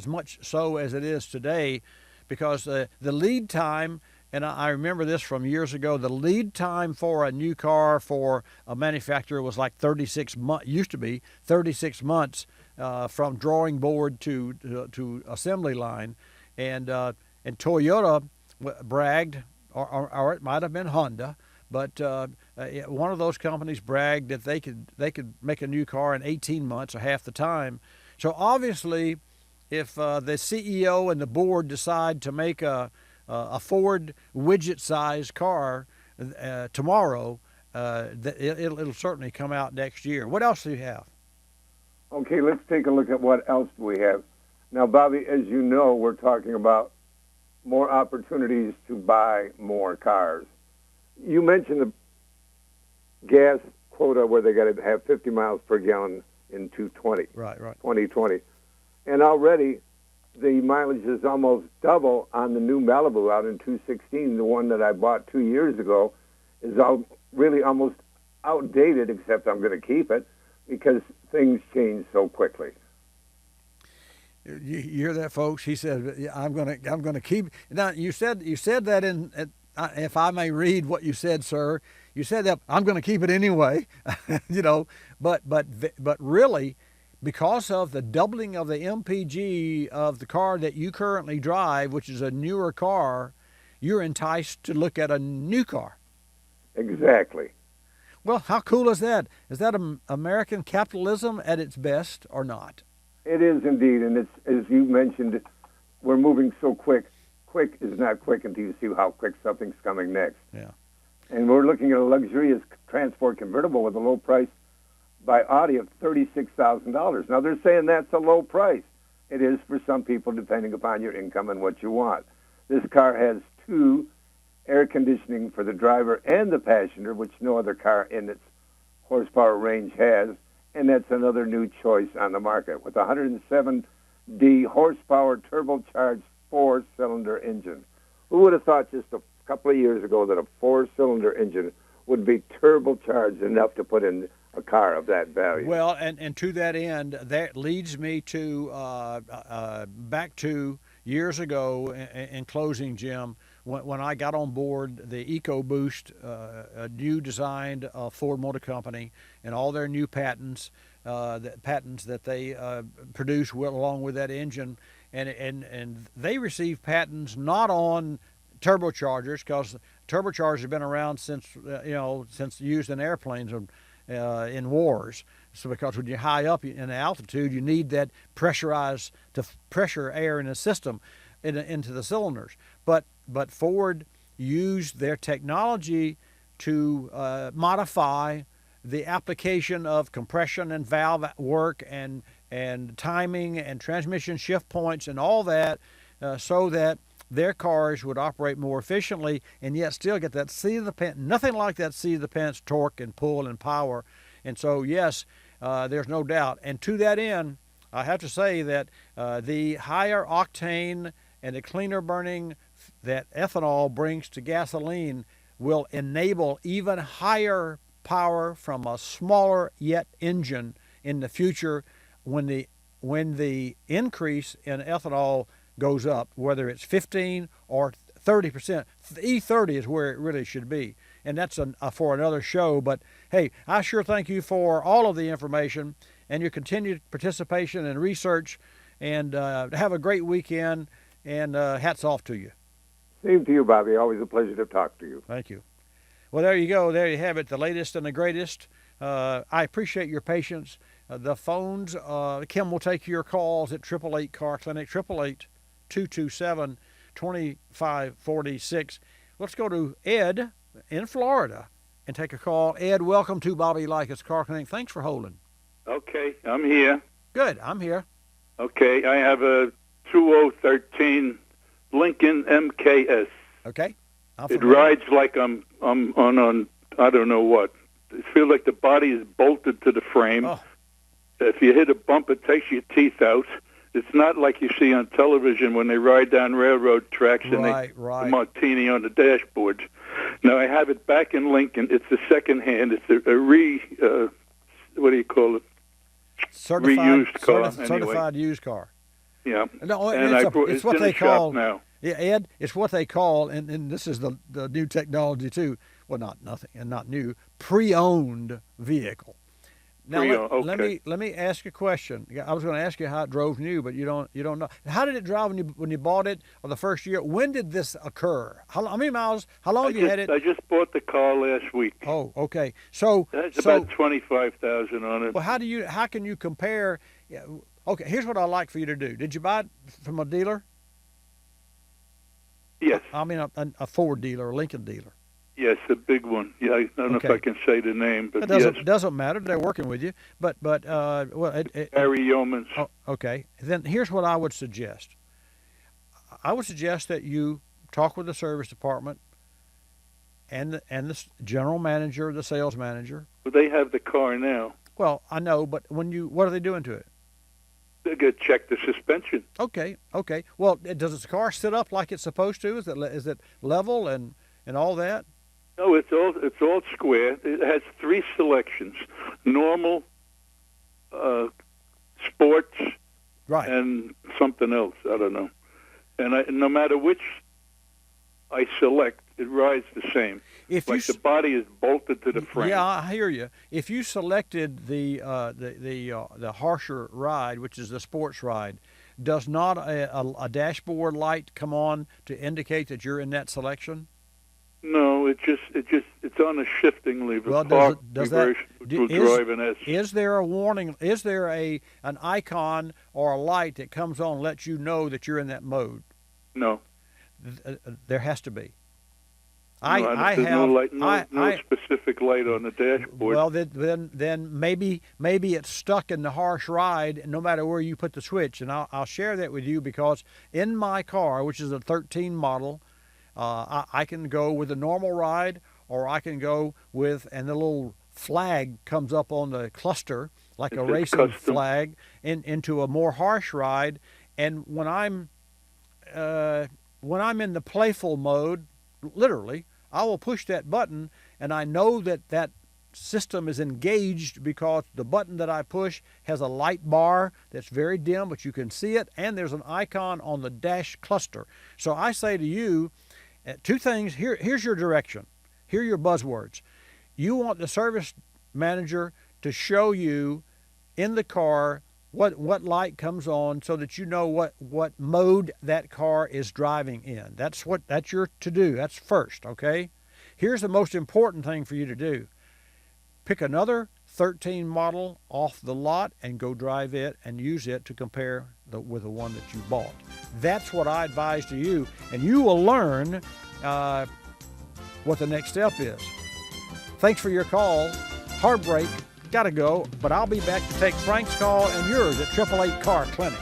much so as it is today, because the lead time, and I remember this from years ago, the lead time for a new car for a manufacturer was like 36 months. Used to be 36 months from drawing board to assembly line, and Toyota bragged, or it might have been Honda, but one of those companies bragged that they could make a new car in 18 months or half the time. So obviously, if the CEO and the board decide to make a Ford widget-sized car tomorrow, it'll certainly come out next year. What else do you have? Okay, let's take a look at what else we have. Now, Bobby, as you know, we're talking about more opportunities to buy more cars. You mentioned the gas quota where they got to have 50 miles per gallon in 2020. Right. 2020. And already the mileage is almost double on the new Malibu out in 216. The one that I bought 2 years ago is really almost outdated, except I'm going to keep it because things change so quickly. You hear that, folks? He said, "I'm going to keep." Now, you said that in. If I may read what you said, sir, you said that I'm going to keep it anyway. But really, because of the doubling of the MPG of the car that you currently drive, which is a newer car, you're enticed to look at a new car. Exactly. Well, how cool is that? Is that American capitalism at its best or not? It is indeed, and it's, as you mentioned, we're moving so quick. Quick is not quick until you see how quick something's coming next. Yeah. And we're looking at a luxurious transport convertible with a low price by Audi of $36,000. Now, they're saying that's a low price. It is for some people, depending upon your income and what you want. This car has 2 air conditioning for the driver and the passenger, which no other car in its horsepower range has, and that's another new choice on the market with a 107D horsepower turbocharged 4-cylinder engine. Who would have thought just a couple of years ago that a 4-cylinder engine would be turbocharged enough to put in a car of that value? Well, and to that end, that leads me to back to years ago in closing, Jim, when I got on board the EcoBoost, a new designed Ford Motor Company, and all their new patents that they produce along with that engine, and they receive patents not on turbochargers, because turbochargers have been around since used in airplanes in wars. So because when you're high up in altitude, you need that pressurized to pressure air in the system into the cylinders. But Ford used their technology to modify the application of compression and valve work and timing and transmission shift points and all that, so that their cars would operate more efficiently and yet still get that seat of the pants, nothing like that seat of the pants torque and pull and power. And so, yes, there's no doubt. And to that end, I have to say that the higher octane and the cleaner burning that ethanol brings to gasoline will enable even higher power from a smaller yet engine in the future when the increase in ethanol goes up, whether it's 15 or 30%. E30 is where it really should be. And that's for another show. But, hey, I sure thank you for all of the information and your continued participation and research. And have a great weekend, and hats off to you. Same to you, Bobby. Always a pleasure to talk to you. Thank you. Well, there you go. There you have it, the latest and the greatest. I appreciate your patience. The phones, Kim will take your calls at 888 Car Clinic, 888-227-2546. Let's go to Ed in Florida and take a call. Ed, welcome to Bobby Likis Car Clinic. Thanks for holding. Okay, I'm here. Good, I'm here. Okay, I have a 2013 Lincoln MKS. Okay. It rides like I'm on I don't know what. It feels like the body is bolted to the frame. Oh. If you hit a bump, it takes your teeth out. It's not like you see on television when they ride down railroad tracks and they right. martini on the dashboard. Now, I have it back in Lincoln. It's a second hand. It's a what do you call it? Reused car. Certified used car. Yeah. No, and it's what they call now. Yeah, Ed, it's what they call, and this is the new technology too. Well, not new, pre-owned vehicle. Now let me ask you a question. I was going to ask you how it drove new, but you don't know. How did it drive when you bought it, or the first year? When did this occur? How many miles? How long have you had it? I just bought the car last week. Oh, okay. So that's about 25,000 on it. Well, how can you compare? Okay, here's what I'd like for you to do. Did you buy it from a dealer? Yes. I mean a Ford dealer, a Lincoln dealer. Yes, a big one. Yeah, I don't know if I can say the name, but It doesn't matter. They're working with you. But Harry Yeomans. Oh, okay. Then here's what I would suggest. I would suggest that you talk with the service department and the general manager, the sales manager. Well, they have the car now. Well, I know, but what are they doing to it? They're going to check the suspension. Okay. Well, does the car sit up like it's supposed to? Is it level and all that? No, it's all square. It has 3 selections: normal, sports, right, and something else. I don't know. And no matter which I select, it rides the same. The body is bolted to the frame. Yeah, I hear you. If you selected the harsher ride, which is the sports ride, does not a dashboard light come on to indicate that you're in that selection? No, it's on a shifting lever. Well, is there a warning? Is there an icon or a light that comes on and lets you know that you're in that mode? No. There has to be. No specific light on the dashboard. Well, then maybe it's stuck in the harsh ride, no matter where you put the switch. And I'll share that with you because in my car, which is a 13 model, I can go with a normal ride, or I can go with, and the little flag comes up on the cluster like a racing flag, into a more harsh ride. And when I'm in the playful mode, literally, I will push that button, and I know that system is engaged because the button that I push has a light bar that's very dim, but you can see it, and there's an icon on the dash cluster. So I say to you, 2 things. Here's your direction. Here are your buzzwords. You want the service manager to show you in the car what light comes on so that you know what mode that car is driving in. That's your to do. That's first, okay? Here's the most important thing for you to do. Pick another 13 model off the lot and go drive it and use it to compare with the one that you bought. That's what I advise to you, and you will learn what the next step is. Thanks for your call. Heartbreak. Gotta go, but I'll be back to take Frank's call and yours at 888 Car Clinic.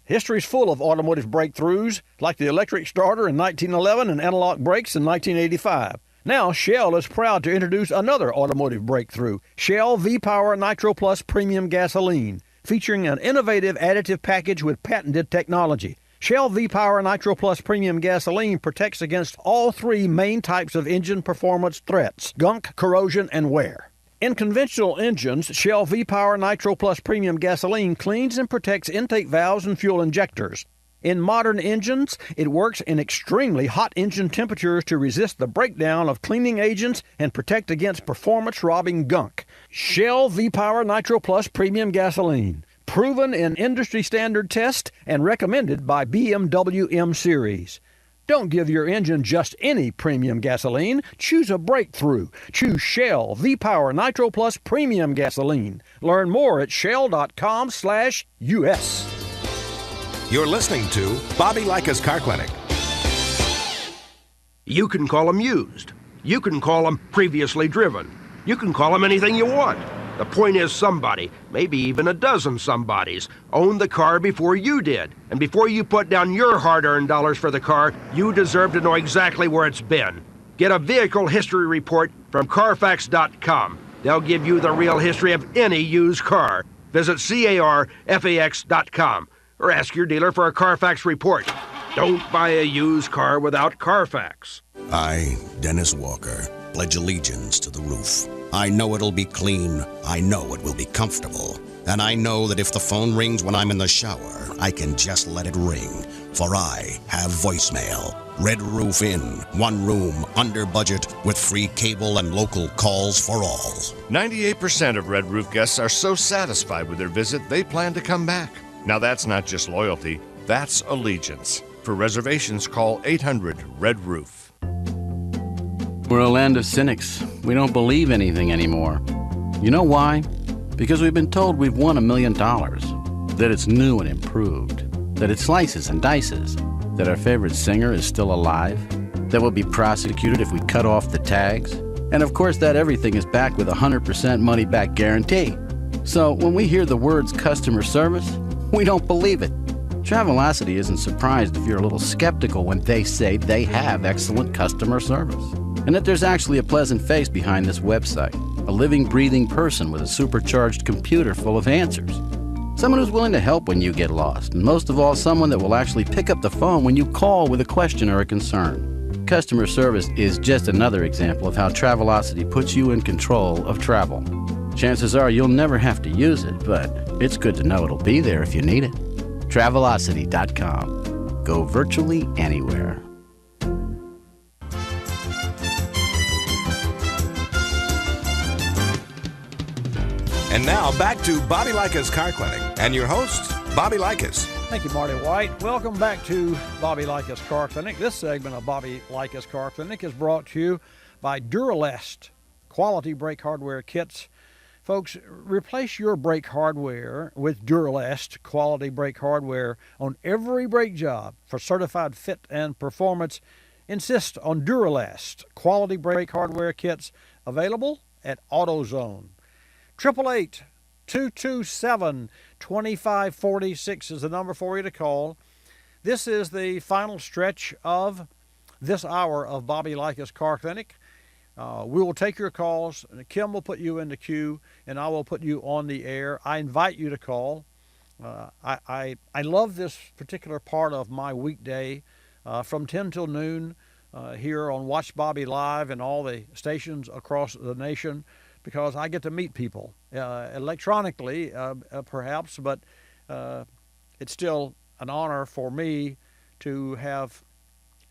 History's full of automotive breakthroughs, like the electric starter in 1911 and analog brakes in 1985. Now, Shell is proud to introduce another automotive breakthrough, Shell V-Power Nitro Plus Premium Gasoline, featuring an innovative additive package with patented technology. Shell V-Power Nitro Plus Premium Gasoline protects against all 3 main types of engine performance threats: gunk, corrosion, and wear. In conventional engines, Shell V-Power Nitro Plus Premium Gasoline cleans and protects intake valves and fuel injectors. In modern engines, it works in extremely hot engine temperatures to resist the breakdown of cleaning agents and protect against performance-robbing gunk. Shell V-Power Nitro Plus Premium Gasoline, proven in industry-standard tests and recommended by BMW M Series. Don't give your engine just any premium gasoline. Choose a breakthrough. Choose Shell V-Power Nitro Plus Premium Gasoline. Learn more at shell.com/US. You're listening to Bobby Likis Car Clinic. You can call them used. You can call them previously driven. You can call them anything you want. The point is somebody, maybe even a dozen somebodies, owned the car before you did. And before you put down your hard-earned dollars for the car, you deserve to know exactly where it's been. Get a vehicle history report from Carfax.com. They'll give you the real history of any used car. Visit CARFAX.com or ask your dealer for a Carfax report. Don't buy a used car without Carfax. I, Dennis Walker, pledge allegiance to the roof. I know it'll be clean, I know it will be comfortable, and I know that if the phone rings when I'm in the shower, I can just let it ring, for I have voicemail. Red Roof Inn, 1 room, under budget, with free cable and local calls for all. 98% of Red Roof guests are so satisfied with their visit, they plan to come back. Now that's not just loyalty, that's allegiance. For reservations, call 800-RED-ROOF. We're a land of cynics. We don't believe anything anymore. You know why? Because we've been told we've won $1 million, that it's new and improved, that it slices and dices, that our favorite singer is still alive. that we'll be prosecuted if we cut off the tags, and of course that everything is backed with a 100% money-back guarantee. So when we hear the words customer service, we don't believe it. Travelocity isn't surprised if you're a little skeptical when they say they have excellent customer service, and that there's actually a pleasant face behind this website, a living, breathing person with a supercharged computer full of answers. Someone who's willing to help when you get lost, and most of all, someone that will actually pick up the phone when you call with a question or a concern. Customer service is just another example of how Travelocity puts you in control of travel. Chances are you'll never have to use it, but it's good to know it'll be there if you need it. Travelocity.com. Go virtually anywhere. And now back to Bobby Likis Car Clinic and your host, Bobby Likis. Thank you, Marty White. Welcome back to Bobby Likis Car Clinic. This segment of Bobby Likis Car Clinic is brought to you by Duralast quality brake hardware kits. Folks, replace your brake hardware with Duralast quality brake hardware on every brake job for certified fit and performance. Insist on Duralast quality brake hardware kits available at AutoZone. 888-227-2546 is the number for you to call. This is the final stretch of this hour of Bobby Likis Car Clinic. We will take your calls. Kim will put you in the queue, and I will put you on the air. I invite you to call. I love this particular part of my weekday from 10 till noon here on Watch Bobby Live and all the stations across the nation, because I get to meet people electronically, perhaps, but it's still an honor for me to have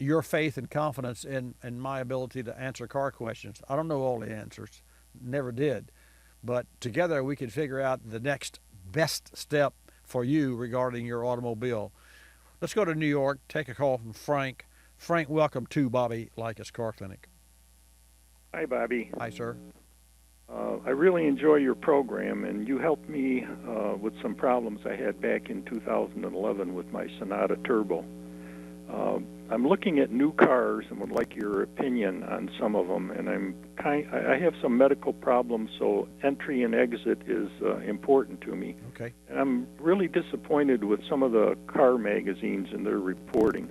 your faith and confidence in my ability to answer car questions. I don't know all the answers, never did, but together we can figure out the next best step for you regarding your automobile. Let's go to New York, take a call from Frank. Frank, welcome to Bobby Likis Car Clinic. Hi, Bobby. Hi, sir. I really enjoy your program, and you helped me with some problems I had back in 2011 with my Sonata Turbo. I'm looking at new cars and would like your opinion on some of them, and I have some medical problems, so entry and exit is important to me. Okay. And I'm really disappointed with some of the car magazines and their reporting.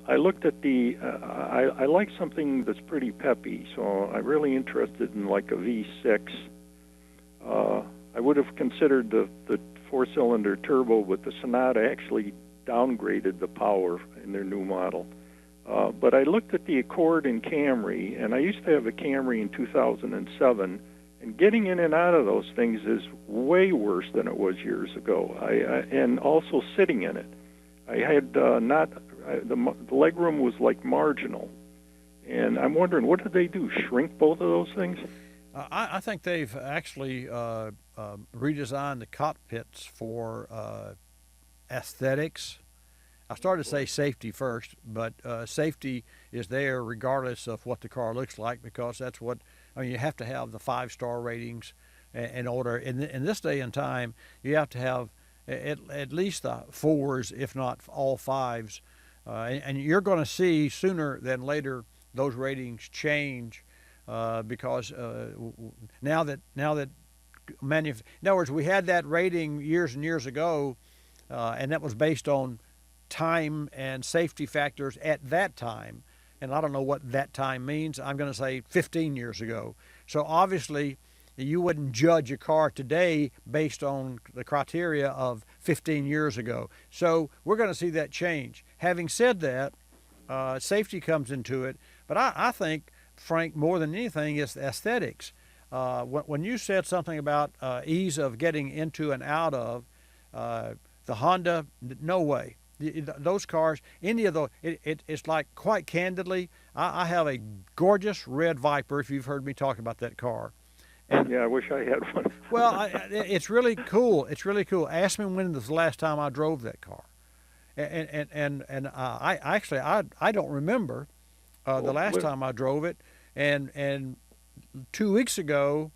I looked at I like something that's pretty peppy, so I'm really interested in like a V6. I would have considered the four-cylinder turbo, but the Sonata actually downgraded the power in their new model. But I looked at the Accord and Camry, and I used to have a Camry in 2007, and getting in and out of those things is way worse than it was years ago. And also sitting in it. I had the legroom was like marginal, and I'm wondering, what did they do, shrink both of those things? I think they've actually redesigned the cockpits for aesthetics. I started to say safety first, but safety is there regardless of what the car looks like, because that's what, you have to have the 5-star ratings in order. In this day and time, you have to have at least the 4s, if not all 5s. And you're going to see sooner than later those ratings change because now that in other words, we had that rating years and years ago, and that was based on time and safety factors at that time. And I don't know what that time means. I'm going to say 15 years ago. So obviously, you wouldn't judge a car today based on the criteria of 15 years ago. So we're going to see that change. Having said that, safety comes into it. But I think, Frank, more than anything, is aesthetics. When you said something about ease of getting into and out of, the Honda, no way. Those cars, any of those, it's like, quite candidly, I have a gorgeous red Viper, if you've heard me talk about that car. And, yeah, I wish I had one. Well, it's really cool. It's really cool. Ask me when was the last time I drove that car, and I actually don't remember the last time I drove it. And 2 weeks ago,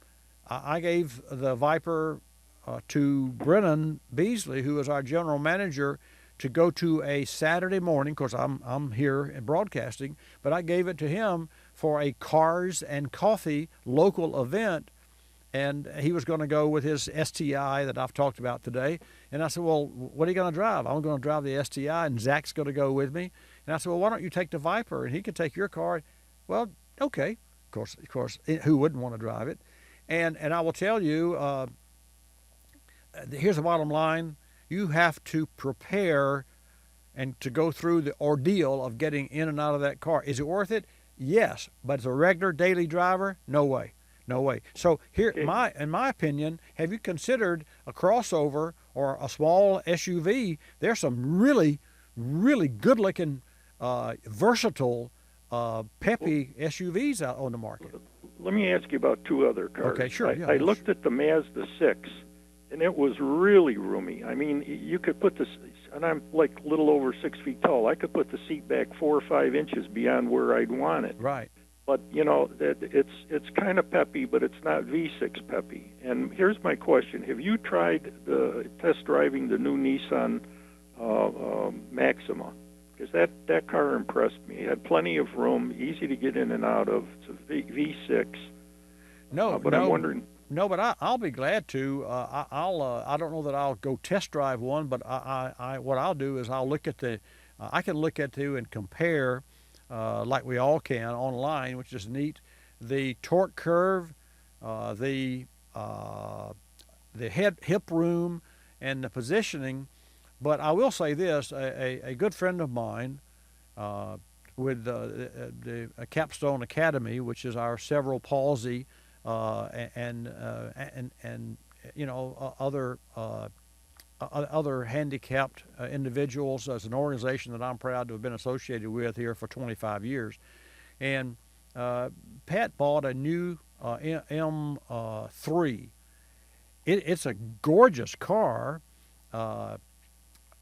I gave the Viper to Brennan Beasley, who was our general manager, to go to a Saturday morning. Of course, I'm here in broadcasting, but I gave it to him for a Cars and Coffee local event, and he was going to go with his STI that I've talked about today. And I said, well, what are you going to drive? I'm going to drive the STI, and Zach's going to go with me. And I said, well, why don't you take the Viper, and he could take your car? Well, okay. Of course, who wouldn't want to drive it? And I will tell you, here's the bottom line. You have to prepare and to go through the ordeal of getting in and out of that car. Is it worth it? Yes. But as a regular daily driver, no way. No way. So here, in my opinion, have you considered a crossover or a small SUV? There's some really, really good-looking, versatile, peppy SUVs out on the market. Let me ask you about two other cars. Okay, sure. I looked at the Mazda 6, and it was really roomy. I mean, you could put this, and I'm like a little over 6 feet tall. I could put the seat back 4 or 5 inches beyond where I'd want it. Right. But, you know, it's kind of peppy, but it's not V6 peppy. And here's my question. Have you tried test driving the new Nissan Maxima? Because that car impressed me. It had plenty of room, easy to get in and out of. It's a V6. But I'm wondering. No, but I'll be glad to. I don't know that I'll go test drive one, but what I'll do is I'll look at I can look at and compare, like we all can online, which is neat, the torque curve, the hip room, and the positioning. But I will say this: a good friend of mine, with the Capstone Academy, which is our cerebral palsy and you know other handicapped individuals, as an organization that I'm proud to have been associated with here for 25 years, and Pat bought a new M3. It's a gorgeous car.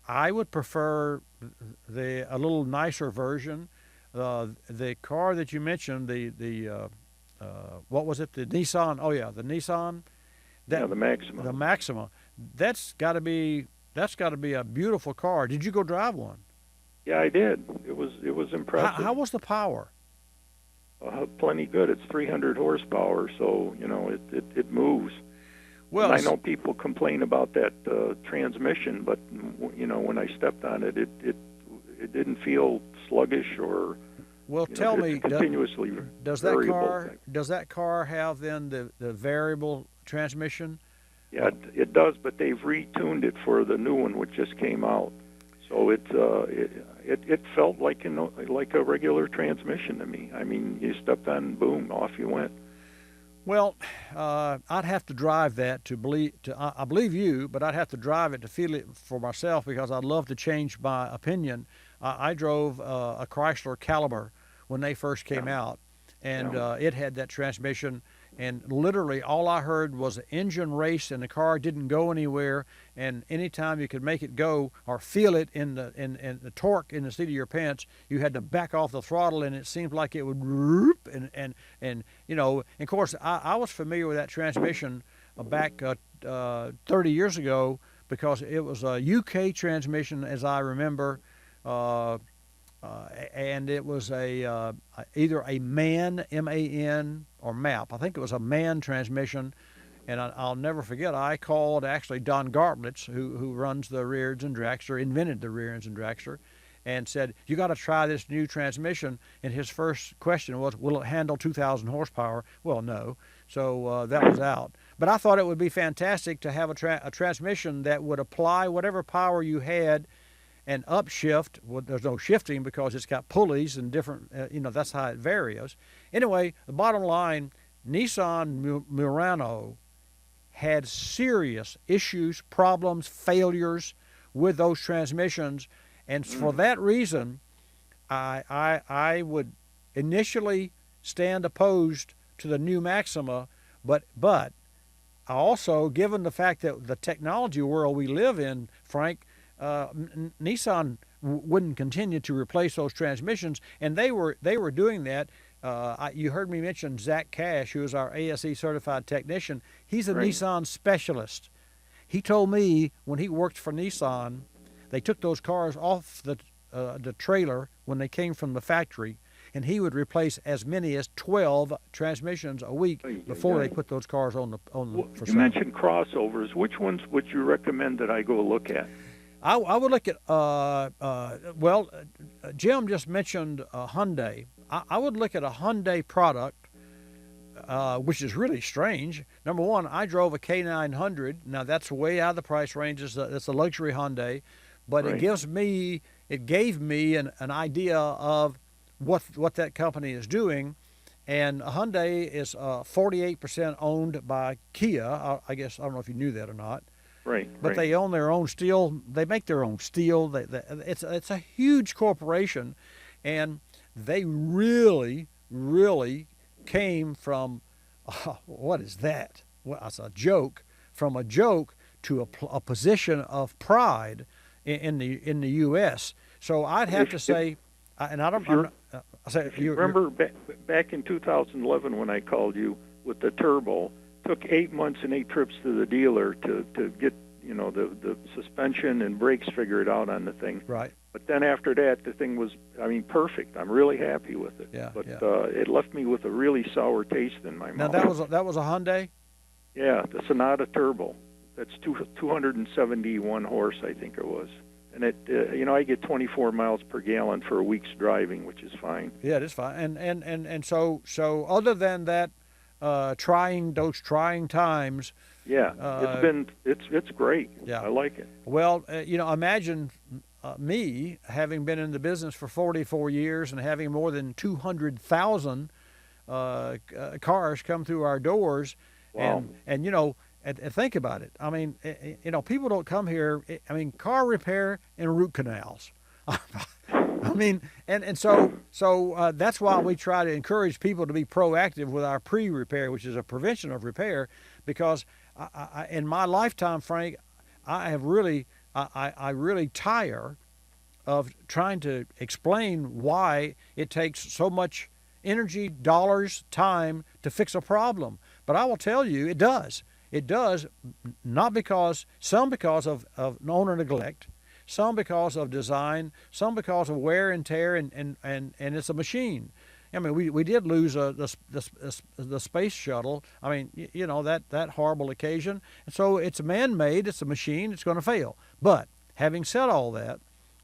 I would prefer a little nicer version. The car that you mentioned, what was it? The Nissan. Oh yeah, the Nissan. The Maxima. The Maxima. That's got to be a beautiful car. Did you go drive one? Yeah, I did. It was impressive. How was the power? Plenty good. It's 300 horsepower, so you know it moves. Well, and I know people complain about that transmission, but you know when I stepped on it, it didn't feel sluggish or. Well, tell me, continuously does that car have then the variable transmission? Yeah, it does, but they've retuned it for the new one, which just came out. So it felt like like a regular transmission to me. I mean, you stepped on, boom, off you went. Well, I'd have to drive that I believe you, but I'd have to drive it to feel it for myself, because I'd love to change my opinion. I drove a Chrysler Caliber when they first came out, and it had that transmission, and literally all I heard was the engine race, and the car didn't go anywhere. And anytime you could make it go or feel it in the torque in the seat of your pants, you had to back off the throttle, and it seemed like it would whoop, and you know. And of course, I was familiar with that transmission back 30 years ago, because it was a UK transmission, as I remember. And it was either a MAN, M-A-N, or MAP. I think it was a MAN transmission, and I'll never forget, I called actually Don Gartlitz, who runs the rear engine dragster, invented the rear engine dragster, and said, you got to try this new transmission. And his first question was, will it handle 2,000 horsepower? Well, no. So that was out. But I thought it would be fantastic to have a transmission that would apply whatever power you had and upshift. Well, there's no shifting because it's got pulleys and different, that's how it varies. Anyway, the bottom line, Nissan Murano had serious issues, problems, failures with those transmissions. And for that reason, I would initially stand opposed to the new Maxima, but I also, given the fact that the technology world we live in, Frank, Nissan wouldn't continue to replace those transmissions, and they were doing that. You heard me mention Zach Cash, who is our ASE certified technician. He's a Nissan specialist. He told me when he worked for Nissan they took those cars off the trailer when they came from the factory, and he would replace as many as 12 transmissions a week before they put those cars on the for You sale. mentioned crossovers. Which ones would you recommend that I go look at? I would look at Jim just mentioned Hyundai. I would look at a Hyundai product, which is really strange. Number one, I drove a K900. Now that's way out of the price ranges. It's a luxury Hyundai, but Right. it gave me an idea of what that company is doing. And Hyundai is 48% owned by Kia. I guess I don't know if you knew that or not. Right. But right. they own their own steel. They make their own steel. It's a huge corporation, and they really came from what is that? Well, it's a joke. From a joke to a position of pride in the U.S. So I'd have to say, and I don't. You remember back in 2011 when I called you with the turbo, took 8 months and 8 trips to the dealer to get the suspension and brakes figured out on the thing. Right. But then after that, the thing was, perfect. I'm really happy with it. Yeah. But it left me with a really sour taste in my Now mouth. that was a Hyundai. Yeah, the Sonata Turbo. That's 271 horse, I think it was. And it, I get 24 miles per gallon for a week's driving, which is fine. Yeah, it is fine. And so other than that, trying times. Yeah, it's great. Yeah, I like it. Well, imagine me having been in the business for 44 years and having more than 200,000 cars come through our doors. Wow. And think about it. I mean, people don't come here. Car repair and root canals. So that's why we try to encourage people to be proactive with our pre-repair, which is a prevention of repair. Because in my lifetime, Frank, I really tire of trying to explain why it takes so much energy, dollars, time to fix a problem. But I will tell you, it does. It does, not because of owner neglect, some because of design, some because of wear and tear, and it's a machine. I mean, we did lose the space shuttle. I mean, that horrible occasion. And so it's man-made. It's a machine. It's going to fail. But having said all that,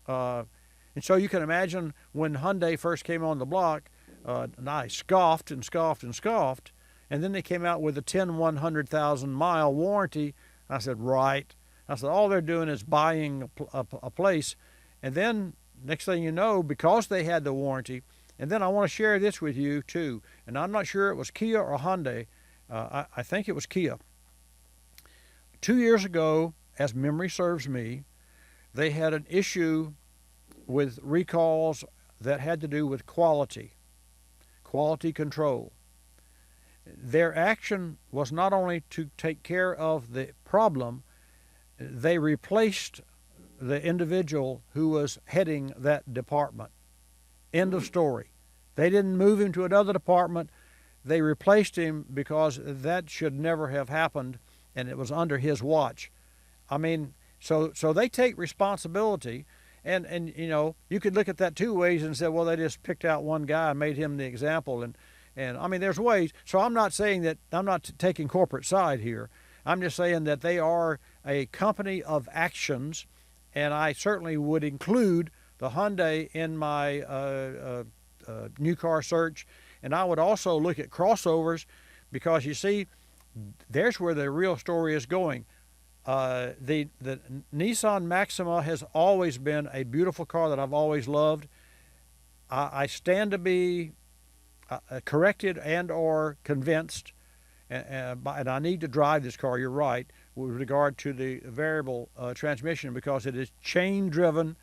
and so you can imagine when Hyundai first came on the block, and I scoffed and scoffed and scoffed. And then they came out with a 100,000 mile warranty. I said, right. I said, all they're doing is buying a place. And then next thing you know, because they had the warranty, and then I want to share this with you too. And I'm not sure it was Kia or Hyundai. I think it was Kia. 2 years ago, as memory serves me, they had an issue with recalls that had to do with quality control. Their action was not only to take care of the problem, they replaced the individual who was heading that department. End of story. They didn't move him to another department. They replaced him because that should never have happened, and it was under his watch. I mean, so they take responsibility, and you could look at that two ways and say, well, they just picked out one guy and made him the example, and I mean, there's ways. So I'm not saying that, I'm not taking corporate side here. I'm just saying that they are a company of actions, and I certainly would include the Hyundai in my new car search. And I would also look at crossovers, because you see, there's where the real story is going. The Nissan Maxima has always been a beautiful car that I've always loved. I stand to be corrected and or convinced, and I need to drive this car, you're right, with regard to the variable transmission, because it is chain driven,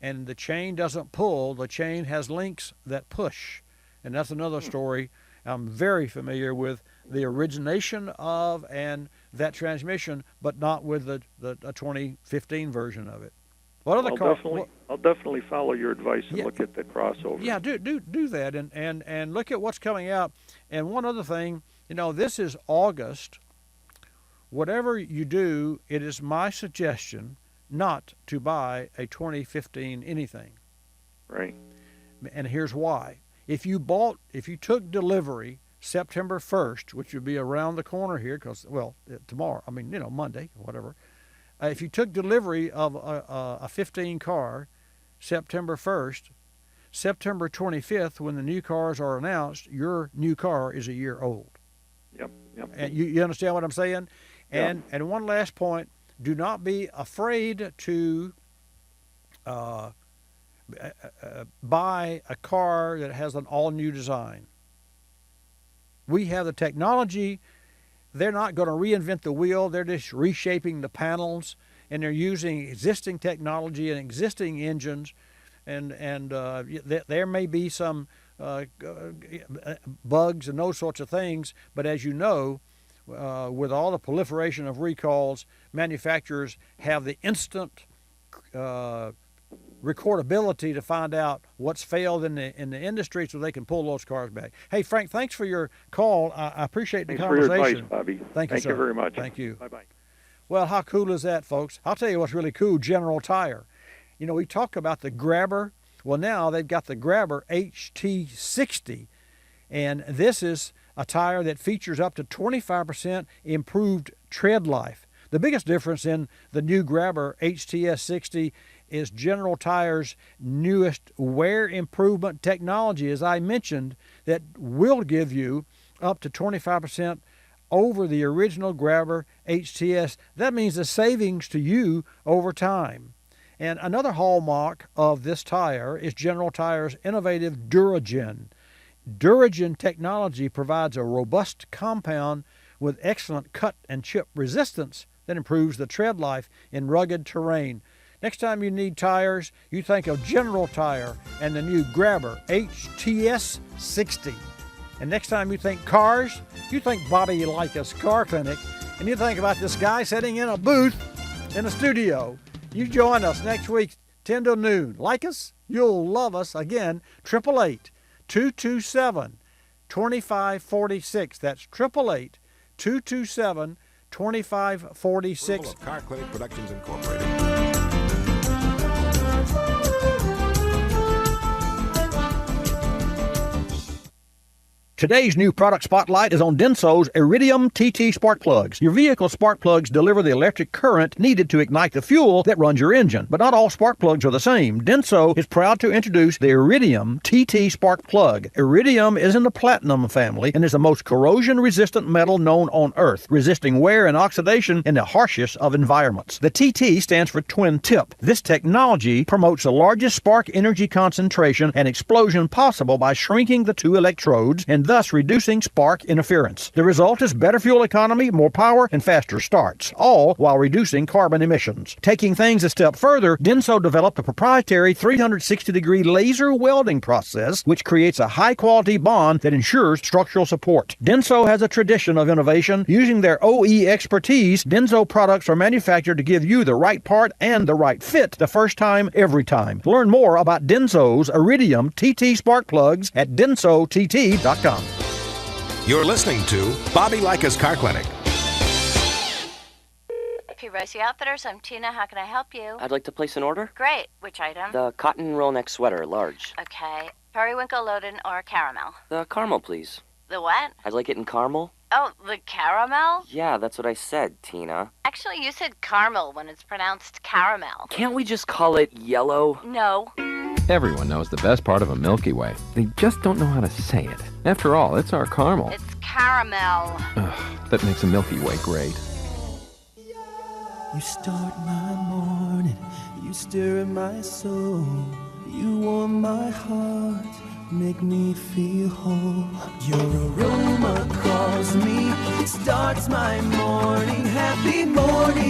and the chain doesn't pull, the chain has links that push. And that's another story. I'm very familiar with the origination of and that transmission, but not with the 2015 version of it. What other cars? I'll definitely follow your advice and look at the crossover. Yeah, do that, and look at what's coming out. And one other thing, this is August. Whatever you do, it is my suggestion, not to buy a 2015 anything. Right. And here's why. If you took delivery September 1st, which would be around the corner here, because, tomorrow, Monday, whatever. If you took delivery of a 15 car September 1st, September 25th, when the new cars are announced, your new car is a year old. Yep. And you understand what I'm saying? Yep. And one last point, do not be afraid to buy a car that has an all-new design. We have the technology. They're not going to reinvent the wheel. They're just reshaping the panels, and they're using existing technology and existing engines. And there may be some bugs and those sorts of things, but as you know, with all the proliferation of recalls, manufacturers have the instant recordability to find out what's failed in the industry, so they can pull those cars back. Hey, Frank, thanks for your call. I appreciate the conversation. Thanks for your advice, Bobby. Thank you, sir. You very much. Thank you. Bye-bye. Well, how cool is that, folks? I'll tell you what's really cool, General Tire. We talk about the Grabber. Well, now they've got the Grabber HT60, and this is a tire that features up to 25% improved tread life. The biggest difference in the new Grabber HTS60 is General Tire's newest wear improvement technology, as I mentioned, that will give you up to 25% over the original Grabber HTS. That means the savings to you over time. And another hallmark of this tire is General Tire's innovative Duragen. Duragen technology provides a robust compound with excellent cut and chip resistance that improves the tread life in rugged terrain. Next time you need tires, you think of General Tire and the new Grabber HTS 60. And next time you think cars, you think Bobby Likis Car Clinic, and you think about this guy sitting in a booth in a studio. You join us next week, 10 to noon. Like us, you'll love us. Again, 888-227-2546. That's 888-227-2546. Of Car Clinic Productions Incorporated. Today's new product spotlight is on Denso's Iridium TT spark plugs. Your vehicle's spark plugs deliver the electric current needed to ignite the fuel that runs your engine. But not all spark plugs are the same. Denso is proud to introduce the Iridium TT spark plug. Iridium is in the platinum family and is the most corrosion-resistant metal known on Earth, resisting wear and oxidation in the harshest of environments. The TT stands for twin tip. This technology promotes the largest spark energy concentration and explosion possible by shrinking the two electrodes and thus reducing spark interference. The result is better fuel economy, more power, and faster starts, all while reducing carbon emissions. Taking things a step further, Denso developed a proprietary 360-degree laser welding process which creates a high-quality bond that ensures structural support. Denso has a tradition of innovation. Using their OE expertise, Denso products are manufactured to give you the right part and the right fit the first time, every time. Learn more about Denso's Iridium TT spark plugs at densott.com. You're listening to Bobby Likis Car Clinic. P. Ricey Outfitters, I'm Tina. How can I help you? I'd like to place an order. Great. Which item? The cotton roll neck sweater, large. Okay. Periwinkle, Loden, or caramel? The caramel, please. The what? I'd like it in caramel. Oh, the caramel? Yeah, that's what I said, Tina. Actually, you said caramel when it's pronounced caramel. Can't we just call it yellow? No. Everyone knows the best part of a Milky Way. They just don't know how to say it. After all, it's our caramel. It's caramel. Ugh, that makes a Milky Way great. You start my morning, you stir in my soul, you warm my heart, make me feel whole. Your aroma calls me, it starts my morning, happy morning.